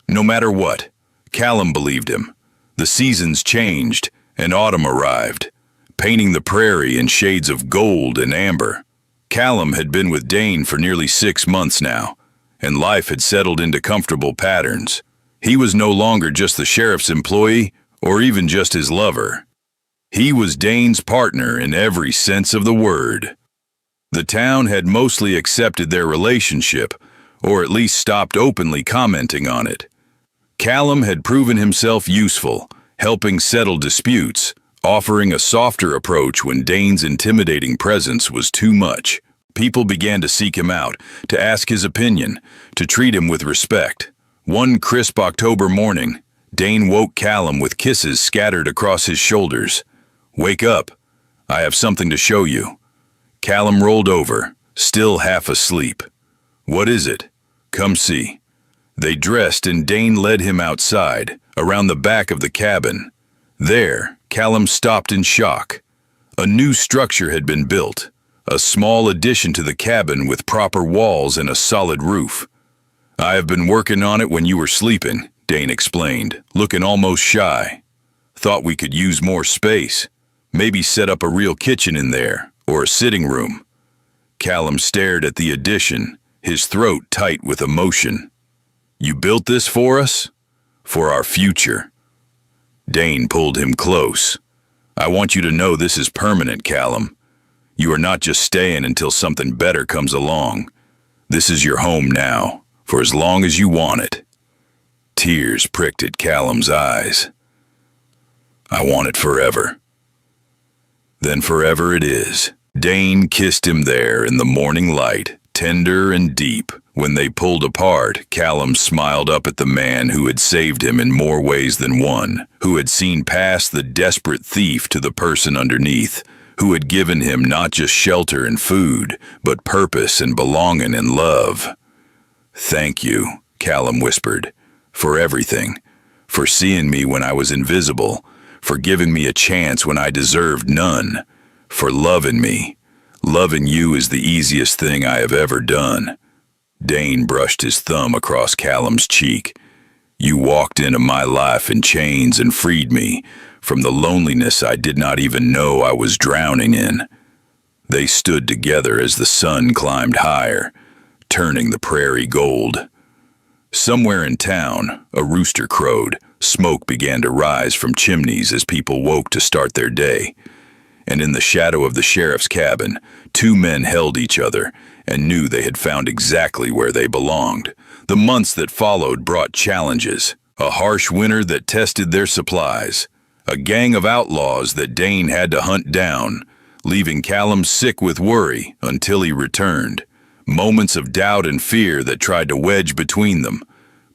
[SPEAKER 2] No matter what, Callum believed him. The seasons changed, and autumn arrived, painting the prairie in shades of gold and amber. Callum had been with Dane for nearly 6 months now, and life had settled into comfortable patterns. He was no longer just the sheriff's employee, or even just his lover. He was Dane's partner in every sense of the word. The town had mostly accepted their relationship, or at least stopped openly commenting on it. Callum had proven himself useful, helping settle disputes, offering a softer approach when Dane's intimidating presence was too much. People began to seek him out, to ask his opinion, to treat him with respect. One crisp October morning, Dane woke Callum with kisses scattered across his shoulders. "Wake up. I have something to show you." Callum rolled over, still half asleep. "What is it?" "Come see." They dressed and Dane led him outside, around the back of the cabin. There, Callum stopped in shock. A new structure had been built, a small addition to the cabin with proper walls and a solid roof. "I have been working on it when you were sleeping," Dane explained, looking almost shy. "Thought we could use more space. Maybe set up a real kitchen in there, or a sitting room." Callum stared at the addition, his throat tight with emotion. "You built this for us? For our future." Dane pulled him close. "I want you to know this is permanent, Callum. You are not just staying until something better comes along. This is your home now, for as long as you want it." Tears pricked at Callum's eyes. "I want it forever." "Then forever it is." Dane kissed him there in the morning light, tender and deep. When they pulled apart, Callum smiled up at the man who had saved him in more ways than one, who had seen past the desperate thief to the person underneath, who had given him not just shelter and food, but purpose and belonging and love. "Thank you," Callum whispered, "for everything, for seeing me when I was invisible, for giving me a chance when I deserved none, for loving me. Loving you is the easiest thing I have ever done." Dane brushed his thumb across Callum's cheek. "You walked into my life in chains and freed me from the loneliness I did not even know I was drowning in." They stood together as the sun climbed higher, turning the prairie gold. Somewhere in town, a rooster crowed. Smoke began to rise from chimneys as people woke to start their day. And in the shadow of the sheriff's cabin, two men held each other and knew they had found exactly where they belonged. The months that followed brought challenges, a harsh winter that tested their supplies, a gang of outlaws that Dane had to hunt down, leaving Callum sick with worry until he returned, moments of doubt and fear that tried to wedge between them.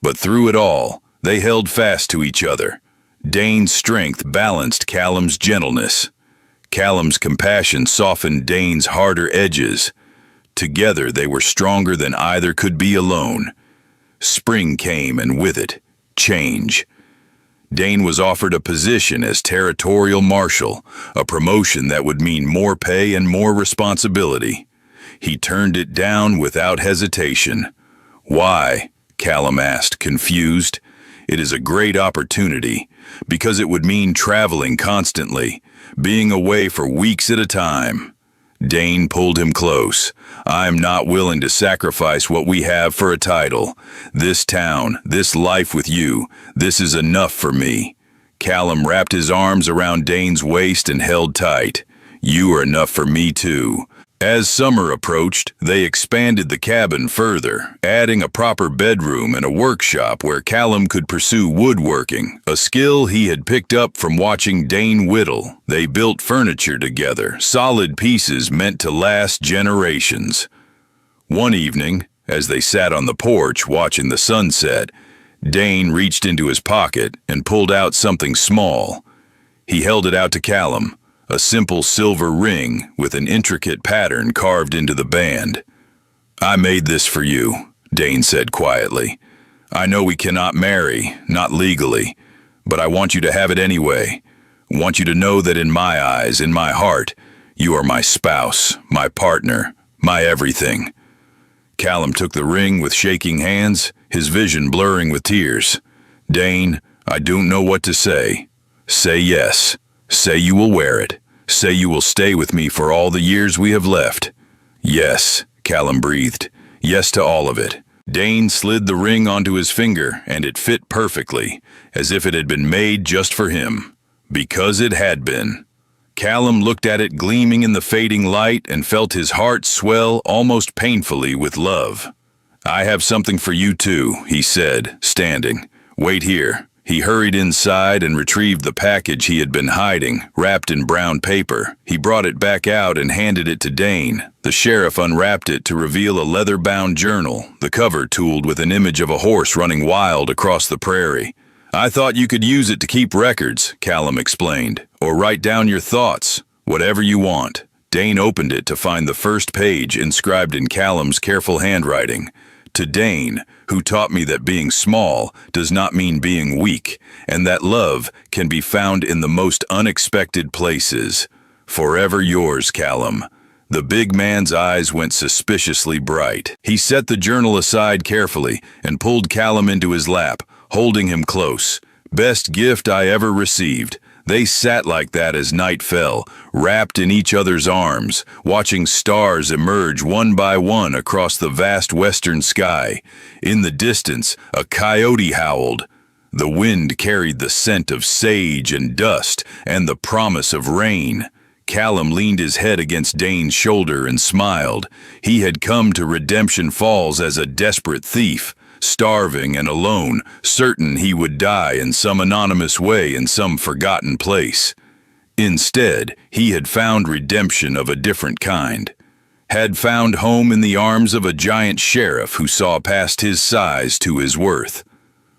[SPEAKER 2] But through it all, they held fast to each other. Dane's strength balanced Callum's gentleness. Callum's compassion softened Dane's harder edges. Together they were stronger than either could be alone. Spring came, and with it, change. Dane was offered a position as territorial marshal, a promotion that would mean more pay and more responsibility. He turned it down without hesitation. "Why?" Callum asked, confused. "It is a great opportunity, because it would mean traveling constantly, being away for weeks at a time." Dane pulled him close. "I'm not willing to sacrifice what we have for a title. This town, this life with you, this is enough for me." Callum wrapped his arms around Dane's waist and held tight. "You are enough for me too." As summer approached, they expanded the cabin further, adding a proper bedroom and a workshop where Callum could pursue woodworking, a skill he had picked up from watching Dane whittle. They built furniture together, solid pieces meant to last generations. One evening, as they sat on the porch watching the sunset, Dane reached into his pocket and pulled out something small. He held it out to Callum. A simple silver ring with an intricate pattern carved into the band. "I made this for you," Dane said quietly. "I know we cannot marry, not legally, but I want you to have it anyway. I want you to know that in my eyes, in my heart, you are my spouse, my partner, my everything." Callum took the ring with shaking hands, his vision blurring with tears. "Dane, I don't know what to say. Say yes. Say you will wear it. Say you will stay with me for all the years we have left." "Yes," Callum breathed. "Yes to all of it." Dane slid the ring onto his finger, and it fit perfectly, as if it had been made just for him. Because it had been. Callum looked at it gleaming in the fading light and felt his heart swell almost painfully with love. "I have something for you too," he said, standing. "Wait here. He hurried inside and retrieved the package he had been hiding, wrapped in brown paper. He brought it back out and handed it to Dane. The sheriff unwrapped it to reveal a leather-bound journal, the cover tooled with an image of a horse running wild across the prairie. "I thought you could use it to keep records," Callum explained, "or write down your thoughts, whatever you want." Dane opened it to find the first page inscribed in Callum's careful handwriting. "To Dane, who taught me that being small does not mean being weak, and that love can be found in the most unexpected places. Forever yours, Callum." The big man's eyes went suspiciously bright. He set the journal aside carefully and pulled Callum into his lap, holding him close. "Best gift I ever received." They sat like that as night fell, wrapped in each other's arms, watching stars emerge one by one across the vast western sky. In the distance, a coyote howled. The wind carried the scent of sage and dust and the promise of rain. Callum leaned his head against Dane's shoulder and smiled. He had come to Redemption Falls as a desperate thief, starving and alone, certain he would die in some anonymous way in some forgotten place. Instead, he had found redemption of a different kind. Had found home in the arms of a giant sheriff who saw past his size to his worth.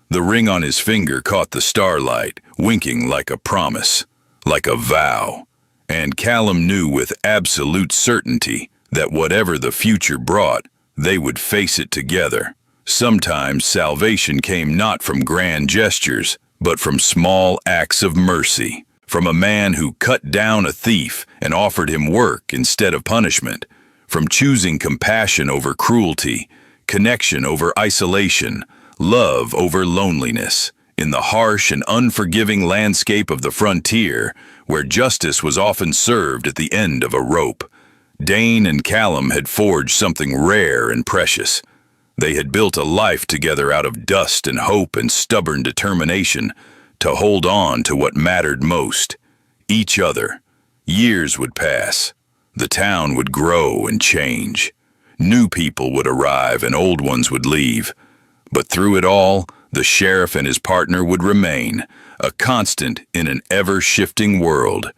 [SPEAKER 2] The ring on his finger caught the starlight, winking like a promise, like a vow. And Callum knew with absolute certainty that whatever the future brought, they would face it together. Sometimes salvation came not from grand gestures, but from small acts of mercy, from a man who cut down a thief and offered him work instead of punishment, from choosing compassion over cruelty, connection over isolation, love over loneliness. In the harsh and unforgiving landscape of the frontier, where justice was often served at the end of a rope, Dane and Callum had forged something rare and precious. They had built a life together out of dust and hope and stubborn determination to hold on to what mattered most, each other. Years would pass. The town would grow and change. New people would arrive and old ones would leave. But through it all, the sheriff and his partner would remain, a constant in an ever-shifting world.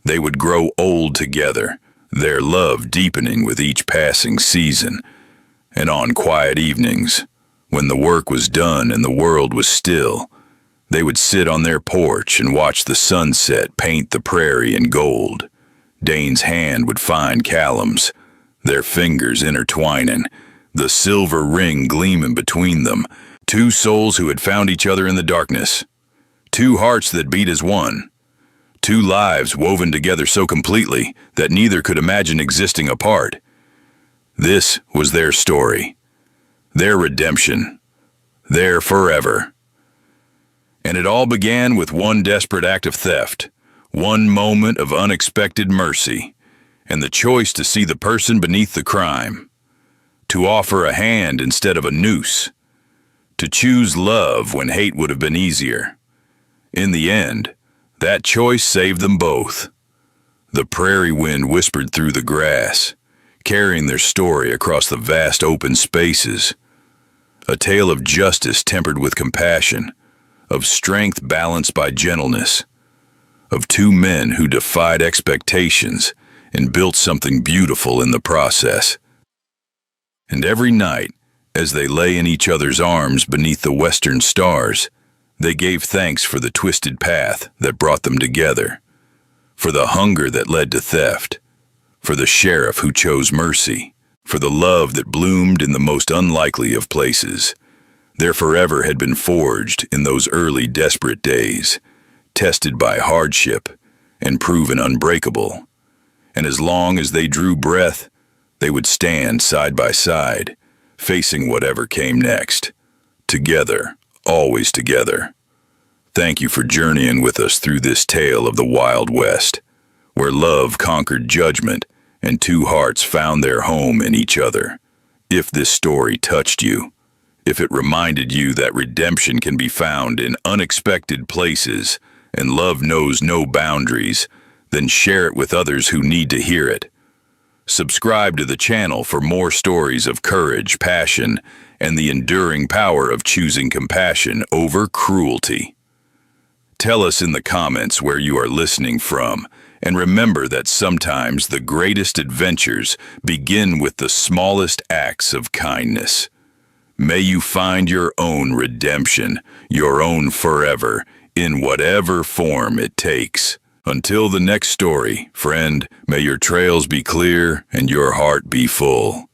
[SPEAKER 2] They would grow old together, their love deepening with each passing season. And on quiet evenings, when the work was done and the world was still, they would sit on their porch and watch the sunset paint the prairie in gold. Dane's hand would find Callum's, their fingers intertwining, the silver ring gleaming between them, two souls who had found each other in the darkness, two hearts that beat as one, two lives woven together so completely that neither could imagine existing apart. This was their story, their redemption, their forever. And it all began with one desperate act of theft, one moment of unexpected mercy, and the choice to see the person beneath the crime, to offer a hand instead of a noose, to choose love when hate would have been easier. In the end, that choice saved them both. The prairie wind whispered through the grass, carrying their story across the vast open spaces. A tale of justice tempered with compassion, of strength balanced by gentleness, of two men who defied expectations and built something beautiful in the process. And every night, as they lay in each other's arms beneath the western stars, they gave thanks for the twisted path that brought them together, for the hunger that led to theft, for the sheriff who chose mercy, for the love that bloomed in the most unlikely of places. Their forever had been forged in those early desperate days, tested by hardship and proven unbreakable. And as long as they drew breath, they would stand side by side, facing whatever came next. Together, always together. Thank you for journeying with us through this tale of the Wild West, where love conquered judgment and two hearts found their home in each other. If this story touched you, if it reminded you that redemption can be found in unexpected places and love knows no boundaries, then share it with others who need to hear it. Subscribe to the channel for more stories of courage, passion, and the enduring power of choosing compassion over cruelty. Tell us in the comments where you are listening from, and remember that sometimes the greatest adventures begin with the smallest acts of kindness. May you find your own redemption, your own forever, in whatever form it takes. Until the next story, friend, may your trails be clear and your heart be full.